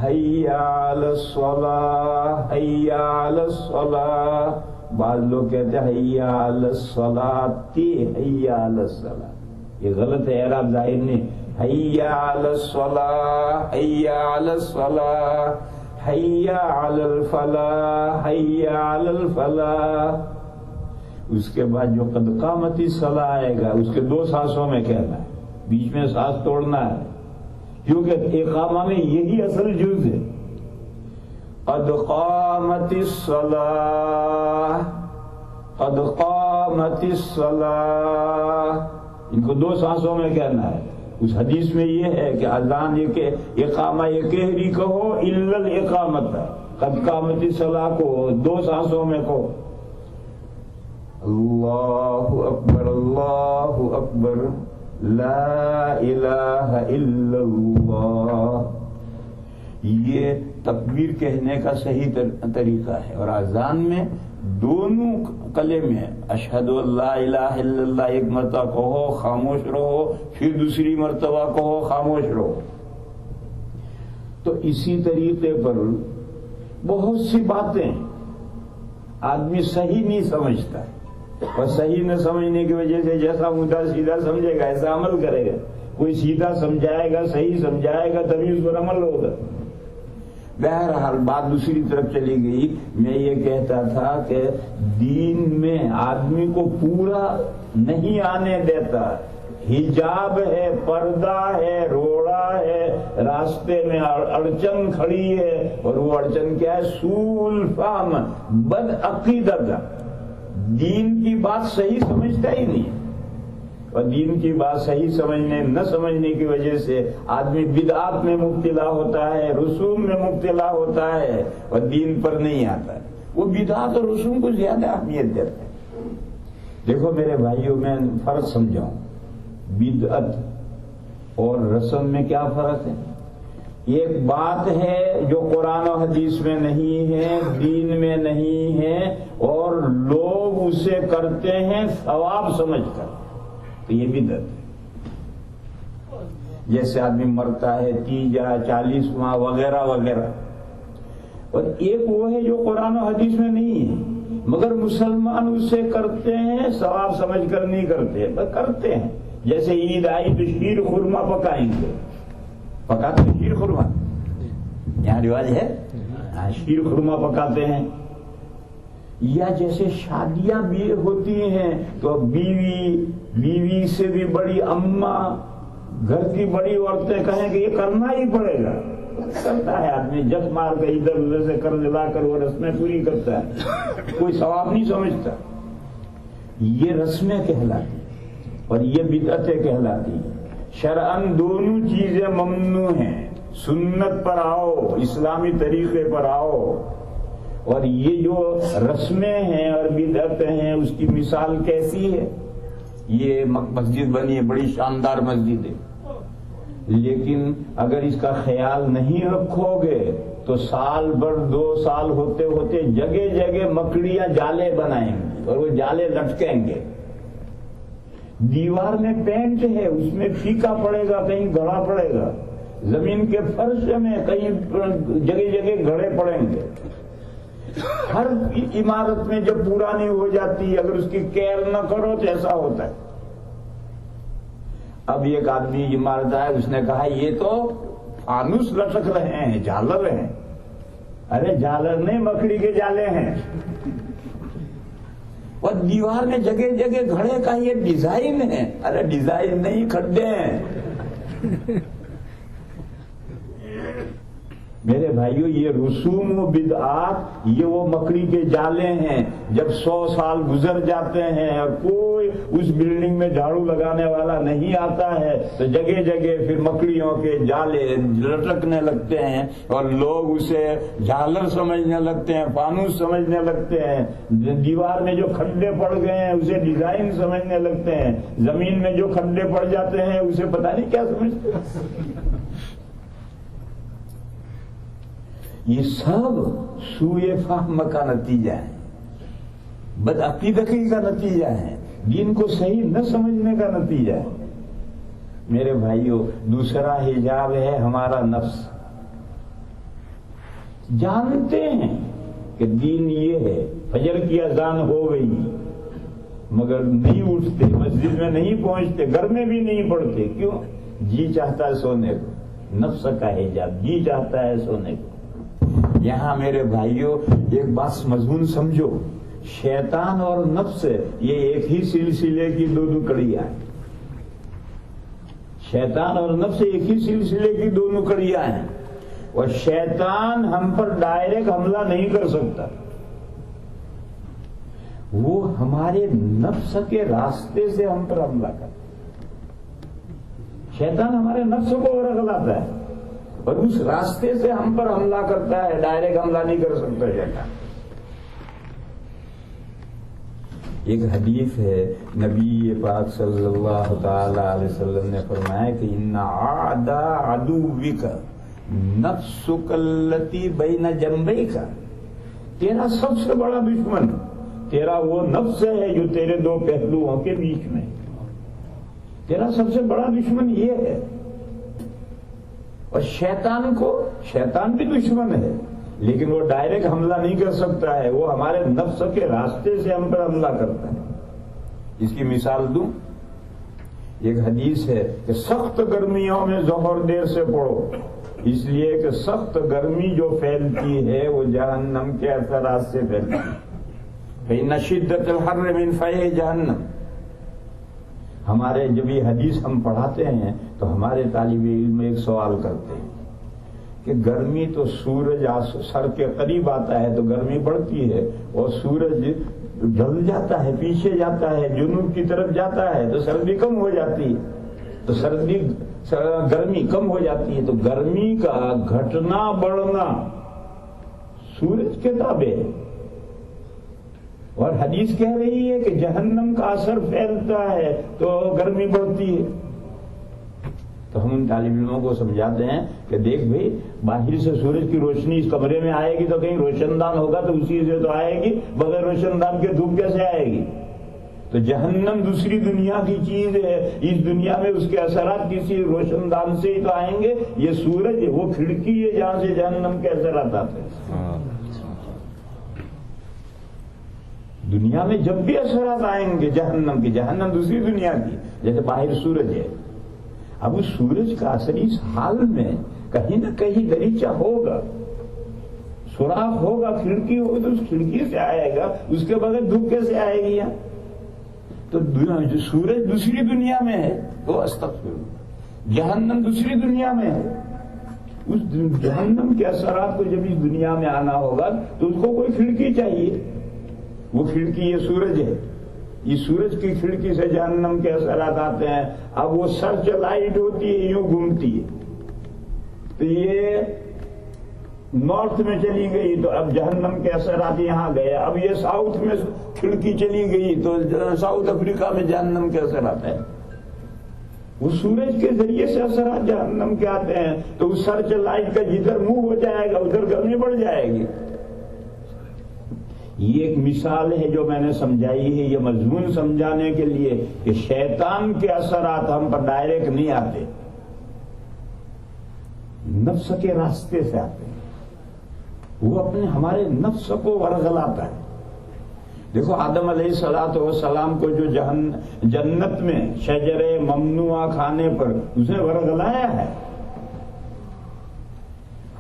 حی علی الصلاۃ حی علی الصلاۃ. بعض لوگ کہتے ہیں حی علی الصلاۃ حی علی الصلاۃ. یہ غلط ہے، اعراب ظاہر نہیں. حی علی الصلاۃ حی علی الصلاۃ حی علی الفلاح حی علی الفلاح، اس کے بعد جو قد قامت الصلاۃ آئے گا اس کے 2 سانسوں میں کہنا ہے، بیچ میں سانس توڑنا ہے، کیونکہ اقامہ میں یہی اصل جز ہے۔ قد قامت الصلاۃ قد قامت الصلاۃ، ان کو 2 سانسوں میں کہنا ہے۔ اس حدیث میں یہ ہے کہ اذان یہ کہ اقامہ یہ کہری کہو الا الاقامت، قد قامت الصلاۃ کو 2 سانسوں میں کہو۔ اللہ اکبر لا الہ الا اللہ، یہ تکبیر کہنے کا صحیح طریقہ ہے۔ اور اذان میں دونوں کلمے اشہد ان لا الہ الا اللہ ایک مرتبہ کہو خاموش رہو، پھر دوسری مرتبہ کہو خاموش رہو۔ تو اسی طریقے پر بہت سی باتیں آدمی صحیح نہیں سمجھتا ہے، اور صحیح نہ سمجھنے کی وجہ سے جیسا مدعا سیدھا سمجھے گا ایسا عمل کرے گا۔ کوئی سیدھا سمجھائے گا، صحیح سمجھائے گا، تبھی اس پر عمل ہوگا۔ بہرحال بات دوسری طرف چلی گئی۔ میں یہ کہتا تھا کہ دین میں آدمی کو پورا نہیں آنے دیتا، حجاب ہے، پردہ ہے، روڑا ہے، راستے میں اڑچن کھڑی ہے، اور وہ اڑچن کیا ہے؟ سوء الفہم، بد عقیدت، دین کی بات صحیح سمجھتا ہی نہیں، اور دین کی بات صحیح نہ سمجھنے کی وجہ سے آدمی بدعات میں مبتلا ہوتا ہے، رسوم میں مبتلا ہوتا ہے، اور دین پر نہیں آتا ہے۔ وہ بدعات اور رسوم کو زیادہ اہمیت دیتے ہیں۔ دیکھو میرے بھائیوں، میں فرق سمجھاؤں، بدعت اور رسم میں کیا فرق ہے؟ ایک بات ہے جو قرآن و حدیث میں نہیں ہے، دین میں نہیں ہے، اور لوگ اسے کرتے ہیں ثواب سمجھ کر، تو یہ بدعت ہے۔ جیسے آدمی مرتا ہے 30 40واں وغیرہ وغیرہ، اور ایک وہ ہے جو قرآن و حدیث میں نہیں ہے مگر مسلمان اسے کرتے ہیں ثواب سمجھ کر نہیں کرتے، بس کرتے ہیں۔ جیسے عید آئی تو شیر خورما پکائیں گے، پکاتے ہیں شیر خورما، یہاں رواج ہے، شیر خورما پکاتے ہیں۔ یا جیسے شادیاں بھی ہوتی ہیں تو بیوی سے بھی بڑی اماں، گھر کی بڑی عورتیں کہیں کہ یہ کرنا ہی پڑے گا، کرتا ہے آدمی، جت مار کے ادھر ادھر سے قرض لا کر وہ رسمیں پوری کرتا ہے، کوئی ثواب نہیں سمجھتا۔ یہ رسمیں کہلاتی اور یہ بدعتیں کہلاتی ہیں۔ شرعاً دونوں چیزیں ممنوع ہیں، سنت پر آؤ، اسلامی طریقے پر آؤ، اور یہ جو رسمیں ہیں اور بدعتیں ہیں اس کی مثال کیسی ہے؟ یہ مسجد بنی ہے، بڑی شاندار مسجد ہے، لیکن اگر اس کا خیال نہیں رکھو گے تو سال بھر 2 سال ہوتے ہوتے جگہ جگہ مکڑیاں جالے بنائیں گی اور وہ جالے لٹکیں گے۔ دیوار میں پینٹ ہے، اس میں پھیکا پڑے گا، کہیں گھڑا پڑے گا، زمین کے فرش میں کہیں جگہ جگہ گھڑے پڑیں گے۔ ہر عمارت میں جب پرانی ہو جاتی اگر اس کی کیئر نہ کرو تو ایسا ہوتا ہے۔ اب ایک آدمی عمارت آیا، اس نے کہا یہ تو فانوس لٹک رہے ہیں، جالر ہیں۔ ارے جالر نہیں، مکڑی کے جالے ہیں، اور دیوار میں جگہ جگہ گھڑے کا یہ ڈیزائن ہے۔ ارے ڈیزائن نہیں، کھڈے ہیں۔ میرے بھائیو، یہ رسوم و بدعات یہ وہ مکڑی کے جالے ہیں۔ جب 100 سال گزر جاتے ہیں اور کوئی اس بلڈنگ میں جھاڑو لگانے والا نہیں آتا ہے تو جگہ جگہ پھر مکڑیوں کے جالے لٹکنے لگتے ہیں اور لوگ اسے جالر سمجھنے لگتے ہیں، فانوس سمجھنے لگتے ہیں۔ دیوار میں جو کھڈے پڑ گئے ہیں اسے ڈیزائن سمجھنے لگتے ہیں، زمین میں جو کھڈے پڑ جاتے ہیں اسے پتہ نہیں کیا سمجھتے ہیں۔ یہ سب سوء فہم کا نتیجہ ہے، بدعقیدگی کا نتیجہ ہے، دین کو صحیح نہ سمجھنے کا نتیجہ ہے۔ میرے بھائیوں، دوسرا حجاب ہے ہمارا نفس۔ جانتے ہیں کہ دین یہ ہے، فجر کی اذان ہو گئی مگر نہیں اٹھتے، مسجد میں نہیں پہنچتے، گھر میں بھی نہیں پڑھتے۔ کیوں؟ جی چاہتا ہے سونے کو، نفس کا حجاب، جی چاہتا ہے سونے کو۔ یہاں میرے بھائیوں ایک بات مضمون سمجھو، شیطان اور نفس یہ ایک ہی سلسلے کی دو کڑیاں ہیں. شیطان اور نفس ایک ہی سلسلے کی دو کڑیاں ہیں، اور شیطان ہم پر ڈائریکٹ حملہ نہیں کر سکتا، وہ ہمارے نفس کے راستے سے ہم پر حملہ کرتا ہے. شیطان ہمارے نفس کو ورغلاتا ہے اور اس راستے سے ہم پر حملہ کرتا ہے، ڈائریکٹ حملہ نہیں کر سکتا شیطان. ایک حدیث ہے، نبی پاک صلی اللہ تعالی علیہ وسلم نے فرمایا کہ ان عادا عدوک نفسک التی بین جنبیک، تیرا سب سے بڑا دشمن تیرا وہ نفس ہے جو تیرے دو پہلوؤں کے بیچ میں. تیرا سب سے بڑا دشمن یہ ہے. اور شیطان بھی دشمن ہے، لیکن وہ ڈائریکٹ حملہ نہیں کر سکتا ہے، وہ ہمارے نفس کے راستے سے ہم پر حملہ کرتا ہے. اس کی مثال دوں، ایک حدیث ہے کہ سخت گرمیوں میں ظہر دیر سے پڑھو، اس لیے کہ سخت گرمی جو پھیلتی ہے وہ جہنم کے اثرات سے پھیلتی ہے. فإن شدت الحر من فیح جہنم. ہمارے جب یہ حدیث ہم پڑھاتے ہیں تو ہمارے طالب علم ایک سوال کرتے ہیں کہ گرمی تو سورج سر کے قریب آتا ہے تو گرمی بڑھتی ہے، اور سورج ڈھل جاتا ہے، پیچھے جاتا ہے، جنوب کی طرف جاتا ہے تو سردی کم ہو جاتی ہے، تو گرمی کم ہو جاتی ہے. تو گرمی کا گھٹنا بڑھنا سورج کے تابع ہے. اور حدیث کہہ رہی ہے کہ جہنم کا اثر پھیلتا ہے تو گرمی بڑھتی ہے. تو ہم ان طالب علموں کو سمجھاتے ہیں کہ دیکھ بھئی، باہر سے سورج کی روشنی اس کمرے میں آئے گی تو کہیں روشن دان ہوگا تو اسی سے تو آئے گی، بغیر روشن دان کے دھوپ کیسے آئے گی؟ تو جہنم دوسری دنیا کی چیز ہے، اس دنیا میں اس کے اثرات کسی روشن دان سے ہی تو آئیں گے. یہ سورج وہ کھڑکی ہے جہاں سے جہنم کے اثرات آتے ہیں. دنیا میں جب بھی اثرات آئیں گے جہنم کی، جہنم دوسری دنیا کی، جیسے باہر سورج ہے. اب اس سورج کا اثر اس حال میں کہیں نہ کہیں دریچہ ہوگا، سوراخ ہوگا، کھڑکی ہوگی تو اس کھڑکی سے آئے گا، اس کے بغیر دھوپ کیسے آئے گی یہاں؟ تو جو سورج دوسری دنیا میں ہے تو استغفر، جہنم دوسری دنیا میں ہے. اس جہنم کے اثرات کو جب اس دنیا میں آنا ہوگا تو اس کو کوئی کھڑکی چاہیے. وہ کھڑکی یہ سورج ہے، یہ سورج کی کھڑکی سے جہنم کے اثرات آتے ہیں. اب وہ سرچ لائٹ ہوتی ہے، یوں گھومتی ہے، تو یہ نارتھ میں چلی گئی تو اب جہنم کے اثرات یہاں گئے. اب یہ ساؤتھ میں کھڑکی چلی گئی تو ساؤتھ افریقہ میں جہنم کے اثرات ہیں. وہ سورج کے ذریعے سے اثرات جہنم کے آتے ہیں. تو اس سرچ لائٹ کا جدھر منہ ہو جائے گا ادھر گرمی بڑھ جائے گی. یہ ایک مثال ہے جو میں نے سمجھائی ہے، یہ مضمون سمجھانے کے لیے کہ شیطان کے اثرات ہم پر ڈائریکٹ نہیں آتے، نفس کے راستے سے آتے ہیں. وہ اپنے ہمارے نفس کو ورغلاتا ہے. دیکھو آدم علیہ الصلوۃ والسلام کو جو جنت میں شجر ممنوعہ کھانے پر اس نے ورغلایا ہے.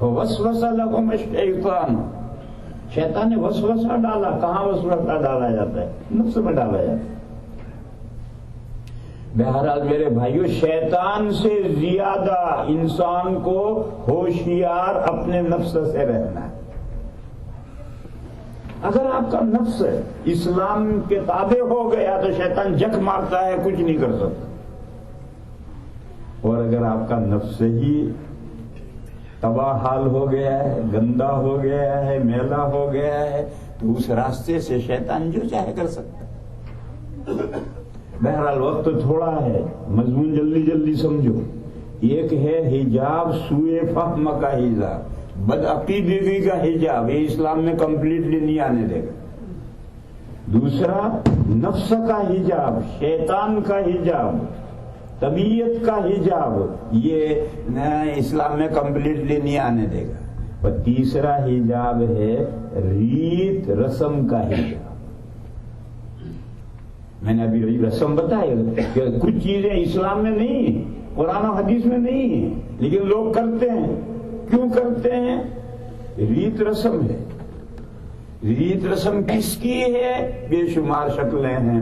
وسوس لہم الشیطان، شیطان نے وسوسہ ڈالا. کہاں وسوسہ ڈالا جاتا ہے؟ نفس میں ڈالا جاتا ہے. بہرحال میرے بھائیو، شیطان سے زیادہ انسان کو ہوشیار اپنے نفس سے رہنا ہے. اگر آپ کا نفس اسلام کے تابع ہو گیا تو شیطان جک مارتا ہے، کچھ نہیں کر سکتا. اور اگر آپ کا نفس ہی تباہ حال ہو گیا ہے، گندا ہو گیا ہے، میلا ہو گیا ہے، تو اس راستے سے شیطان جو چاہے کر سکتا ہے. بہرحال وقت تھوڑا ہے، مضمون جلدی جلدی سمجھو. ایک ہے حجاب سوئے فہم کا حجاب، بدعقیدگی کا حجاب، یہ اسلام میں کمپلیٹلی نہیں آنے دے گا. دوسرا نفس کا حجاب، شیطان کا حجاب، طبیعت کا حجاب، یہ اسلام میں کمپلیٹلی نہیں آنے دے گا. اور تیسرا حجاب ہے ریت رسم کا حجاب. میں نے ابھی رسم بتایا کہ کچھ چیزیں اسلام میں نہیں ہیں، قرآن و حدیث میں نہیں ہیں، لیکن لوگ کرتے ہیں. کیوں کرتے ہیں؟ ریت رسم ہے. ریت رسم کس کی ہے؟ بے شمار شکلیں ہیں.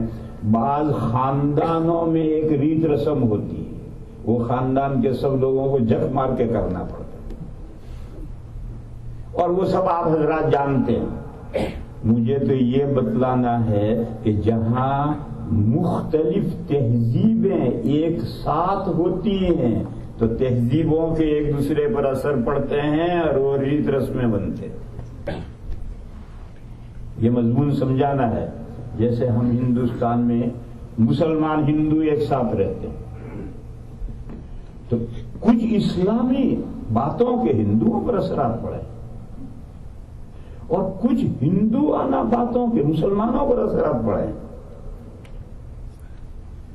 بعض خاندانوں میں ایک ریت رسم ہوتی ہے، وہ خاندان کے سب لوگوں کو جھک مار کے کرنا پڑتا ہے، اور وہ سب آپ حضرات جانتے ہیں. مجھے تو یہ بتلانا ہے کہ جہاں مختلف تہذیبیں ایک ساتھ ہوتی ہیں تو تہذیبوں کے ایک دوسرے پر اثر پڑتے ہیں اور وہ ریت رسمیں بنتے ہیں. یہ مضمون سمجھانا ہے. جیسے ہم ہندوستان میں مسلمان ہندو ایک ساتھ رہتے ہیں تو کچھ اسلامی باتوں کے ہندوؤں پر اثرات پڑے اور کچھ ہندوانہ باتوں کے مسلمانوں پر اثرات پڑے.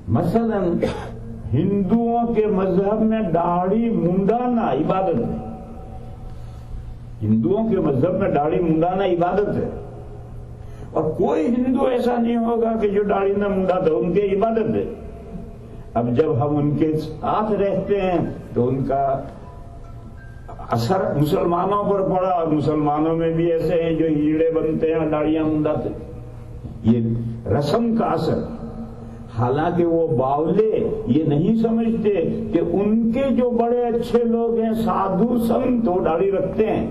مثلا ہندوؤں کے مذہب میں داڑھی منڈانا عبادت ہے. ہندوؤں کے مذہب میں داڑھی منڈانا عبادت ہے، اور کوئی ہندو ایسا نہیں ہوگا کہ جو داڑھی نہ منڈاتا، ان کی عبادت ہے. اب جب ہم ان کے ساتھ رہتے ہیں تو ان کا اثر مسلمانوں پر پڑا، اور مسلمانوں میں بھی ایسے ہیں جو ہیڑے بنتے ہیں اور داڑیاں منڈاتے ہیں. یہ رسم کا اثر. حالانکہ وہ باولے یہ نہیں سمجھتے کہ ان کے جو بڑے اچھے لوگ ہیں سادھو سنت وہ داڑھی رکھتے ہیں.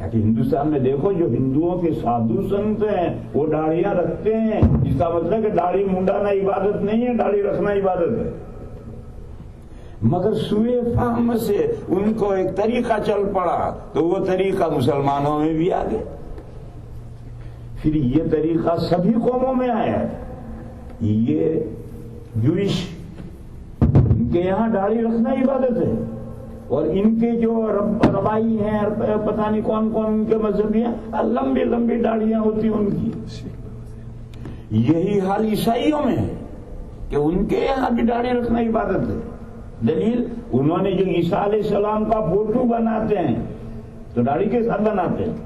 کہ ہندوستان میں دیکھو جو ہندوؤں کے سادھو سنت ہیں وہ داڑیاں رکھتے ہیں، جس کا مطلب کہ داڑھی منڈانا عبادت نہیں ہے، داڑھی رکھنا عبادت ہے. مگر سوئے فہم سے ان کو ایک طریقہ چل پڑا تو وہ طریقہ مسلمانوں میں بھی آ گیا. پھر یہ طریقہ سبھی قوموں میں آیا. یہ جوئش ان کے یہاں داڑھی رکھنا عبادت ہے، اور ان کے جو ربائی ہیں پتہ نہیں کون کون ان کے مذہبی ہیں لمبی لمبی داڑیاں ہوتی ہیں ان کی. یہی حال عیسائیوں میں ہے کہ ان کے یہاں بھی داڑھی رکھنا عبادت ہے. دلیل انہوں نے جو عیسیٰ علیہ السلام کا فوٹو بناتے ہیں تو داڑھی کے ساتھ بناتے ہیں.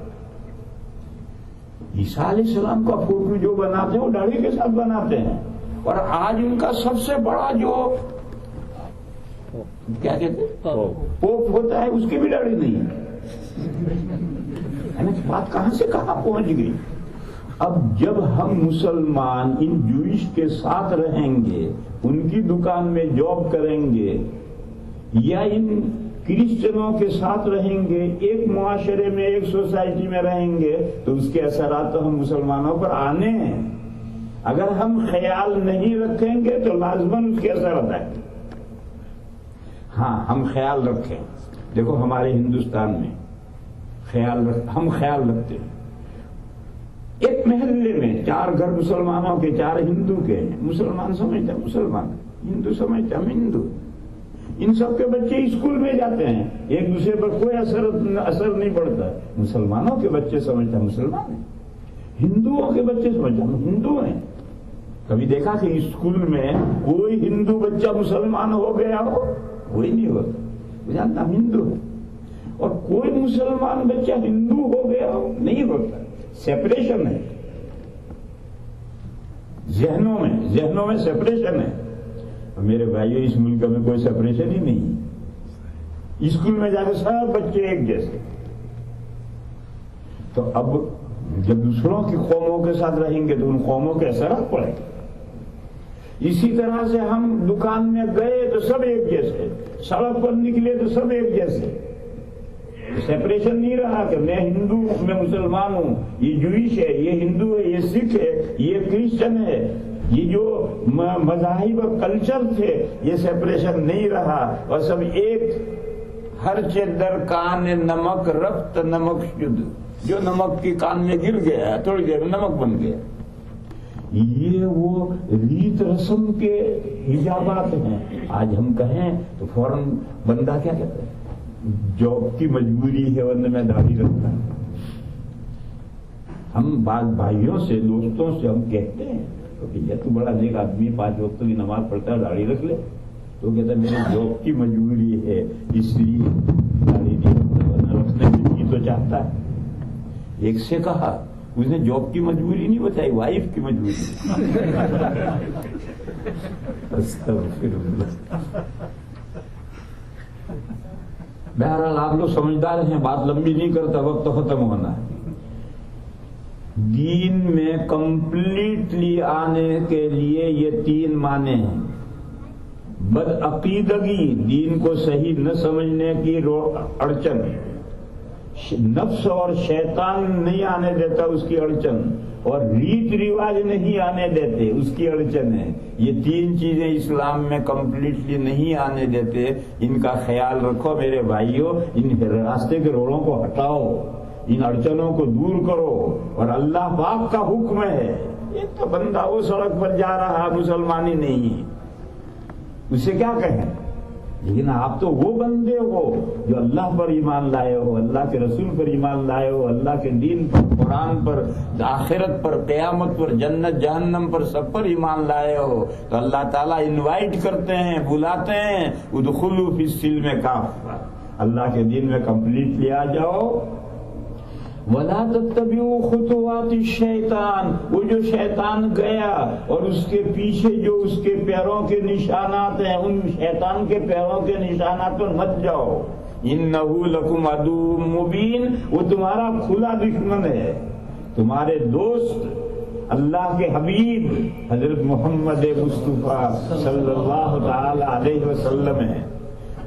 عیسیٰ علیہ السلام کا فوٹو جو بناتے ہیں وہ داڑھی کے ساتھ بناتے ہیں. اور آج ان کا سب سے بڑا جو کیا کہتے ہیں پوپ ہوتا ہے اس کی بھی داڑھی نہیں ہے. بات کہاں سے کہاں پہنچ گئی. اب جب ہم مسلمان ان جوئش کے ساتھ رہیں گے، ان کی دکان میں جاب کریں گے، یا ان کرسچنوں کے ساتھ رہیں گے، ایک معاشرے میں ایک سوسائٹی میں رہیں گے، تو اس کے اثرات تو ہم مسلمانوں پر آنے ہیں. اگر ہم خیال نہیں رکھیں گے تو لازماً اس کے اثرات آئیں گے. ہاں ہم خیال رکھیں. دیکھو ہمارے ہندوستان میں ہم خیال رکھتے ہیں. ایک محلے میں 4 گھر مسلمانوں کے 4 ہندو کے ہیں. مسلمان سمجھتا ہے مسلمان، ہندو سمجھتا ہم ہندو. ان سب کے بچے اسکول میں جاتے ہیں، ایک دوسرے پر کوئی اثر نہیں پڑتا. مسلمانوں کے بچے سمجھتا مسلمان ہیں، ہندوؤں کے بچے سمجھتا ہم ہندو ہیں. کبھی دیکھا کہ اسکول میں کوئی ہندو بچہ مسلمان ہو گیا ہو؟ کوئی نہیں ہوتا، جانتا ہم ہندو ہے. اور کوئی مسلمان بچہ ہندو ہو گیا ہو؟ نہیں ہوتا. سیپریشن ہے ذہنوں میں سیپریشن ہے. میرے بھائیو اس ملک میں کوئی سیپریشن ہی نہیں. اسکول میں جا کے سب بچے ایک جیسے. تو اب جب دوسروں کی قوموں کے ساتھ رہیں گے تو ان قوموں کے اثرات پڑیں گے. اسی طرح سے ہم دکان میں گئے تو سب ایک جیسے، سڑک پر نکلے تو سب ایک جیسے. سیپریشن نہیں رہا کہ میں ہندو میں مسلمان ہوں، یہ جوئش ہے، یہ ہندو ہے، یہ سکھ ہے، یہ کرسچن ہے. یہ جو مذاہب اور کلچر تھے یہ سیپریشن نہیں رہا، اور سب ایک. ہر چدر کان نمک رفت نمک شد، جو نمک کی کان میں گر گیا تھوڑی دیر میں نمک بن گیا. یہ وہ ریت رسم کے ایجابات ہیں. آج ہم کہیں تو فوراً بندہ کیا کہتا ہے، جاب کی مجبوری ہے ورنہ میں داڑھی رکھتا ہوں. ہم بعض بھائیوں سے دوستوں سے ہم کہتے ہیں کہ یہ تو بڑا نیک آدمی 5 وقت کی نماز پڑھتا ہے، داڑھی رکھ لے. تو کہتا ہے میری جاب کی مجبوری ہے اس لیے داڑھی نہیں رکھتا، ورنہ رکھنے میں جی تو چاہتا ہے. ایک سے کہا، اس نے جاب کی مجبوری نہیں بتائی، وائف کی مجبوری. استغفر اللہ. بہرحال آپ لوگ سمجھدار ہیں، بات لمبی نہیں کرتا، وقت تو ختم ہونا ہے۔ دین میں کمپلیٹلی آنے کے لیے یہ 3 معنی ہیں۔ بدعقیدگی، دین کو صحیح نہ سمجھنے کی اڑچن، نفس اور شیطان نہیں آنے دیتا اس کی اڑچن، اور ریت رواج نہیں آنے دیتے اس کی اڑچن ہے۔ یہ 3 چیزیں اسلام میں کمپلیٹلی نہیں آنے دیتے، ان کا خیال رکھو میرے بھائیوں، ان راستے کے روڑوں کو ہٹاؤ، ان اڑچنوں کو دور کرو، اور اللہ پاک کا حکم ہے۔ یہ تو بندہ وہ سڑک پر جا رہا مسلمانی نہیں ہے، اسے کیا کہیں؟ لیکن آپ تو وہ بندے ہو جو اللہ پر ایمان لائے ہو، اللہ کے رسول پر ایمان لائے ہو، اللہ کے دین پر، قرآن پر، آخرت پر، قیامت پر، جنت جہنم پر، سب پر ایمان لائے ہو، تو اللہ تعالیٰ انوائٹ کرتے ہیں، بلاتے ہیں، ادخلوا فی السلم کافہ، اللہ کے دین میں کمپلیٹلی آ جاؤ۔ وَلَا تَتَّبِعُوا خُطُوَاتِ الشَّيْطَانِ، وہ جو شیطان گیا اور اس کے پیچھے جو اس کے پیروں کے نشانات ہیں، ان شیطان کے پیروں کے نشانات پر مت جاؤ۔ إِنَّهُ لَكُمْ عَدُوٌّ مُّبِينٌ، وہ تمہارا کھلا دشمن ہے، تمہارے دوست اللہ کے حبیب حضرت محمد مصطفیٰ صلی اللہ تعالی علیہ وسلم ہیں۔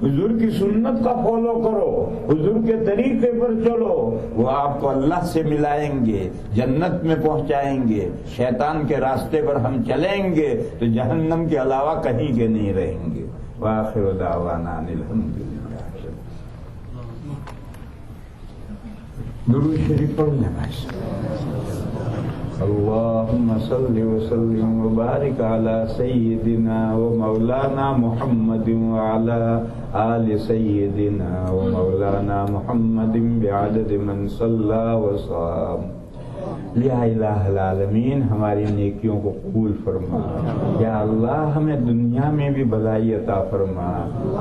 حضور کی سنت کا فالو کرو، حضور کے طریقے پر چلو، وہ آپ کو اللہ سے ملائیں گے، جنت میں پہنچائیں گے۔ شیطان کے راستے پر ہم چلیں گے تو جہنم کے علاوہ کہیں کے نہیں رہیں گے۔ وآخر دعوانا ان الحمدللہ۔ درود شریف پڑھ لیں بھائی۔ اللهم صل وسلم وبارك على سيدنا ومولانا محمد وعلى آل سيدنا ومولانا محمد بعدد من صلى وصام۔ یا الہ العالمین، ہماری نیکیوں کو قبول فرما، یا اللہ ہمیں دنیا میں بھی بھلائی عطا فرما،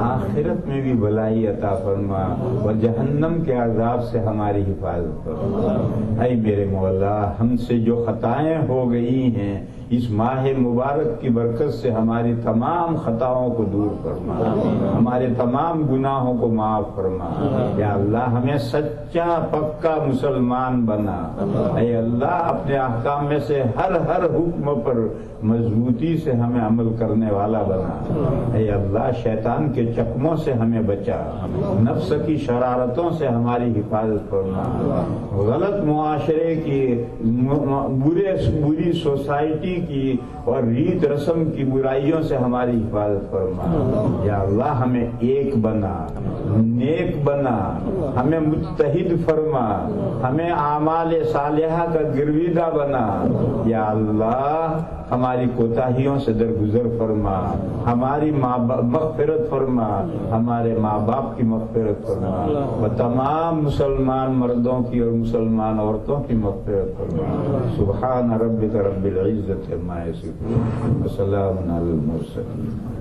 آخرت میں بھی بھلائی عطا فرما، اور جہنم کے عذاب سے ہماری حفاظت فرما۔ اے میرے مولا، ہم سے جو خطائیں ہو گئی ہیں اس ماہ مبارک کی برکت سے ہماری تمام خطاؤں کو دور فرما، ہمارے تمام گناہوں کو معاف فرما۔ یا اللہ ہمیں سچا پکا مسلمان بنا، اے اللہ اپنے احکام میں سے ہر حکم پر مضبوطی سے ہمیں عمل کرنے والا بنا۔ اے اللہ شیطان کے چکموں سے ہمیں بچا، نفس کی شرارتوں سے ہماری حفاظت فرما، غلط معاشرے کی، بری سوسائٹی کی اور ریت رسم کی برائیوں سے ہماری حفاظت فرما۔ یا اللہ ہمیں ایک بنا، نیک بنا، ہمیں متحد فرما، ہمیں اعمال صالحہ کا گرویدہ بنا۔ یا اللہ ہماری کوتاہیوں سے درگزر فرما، ہماری مغفرت فرما، ہمارے ماں باپ کی مغفرت فرما، و تمام مسلمان مردوں کی اور مسلمان عورتوں کی مغفرت فرما۔ سبحان ربک رب العزت عما یصفون وسلام علی المرسلین۔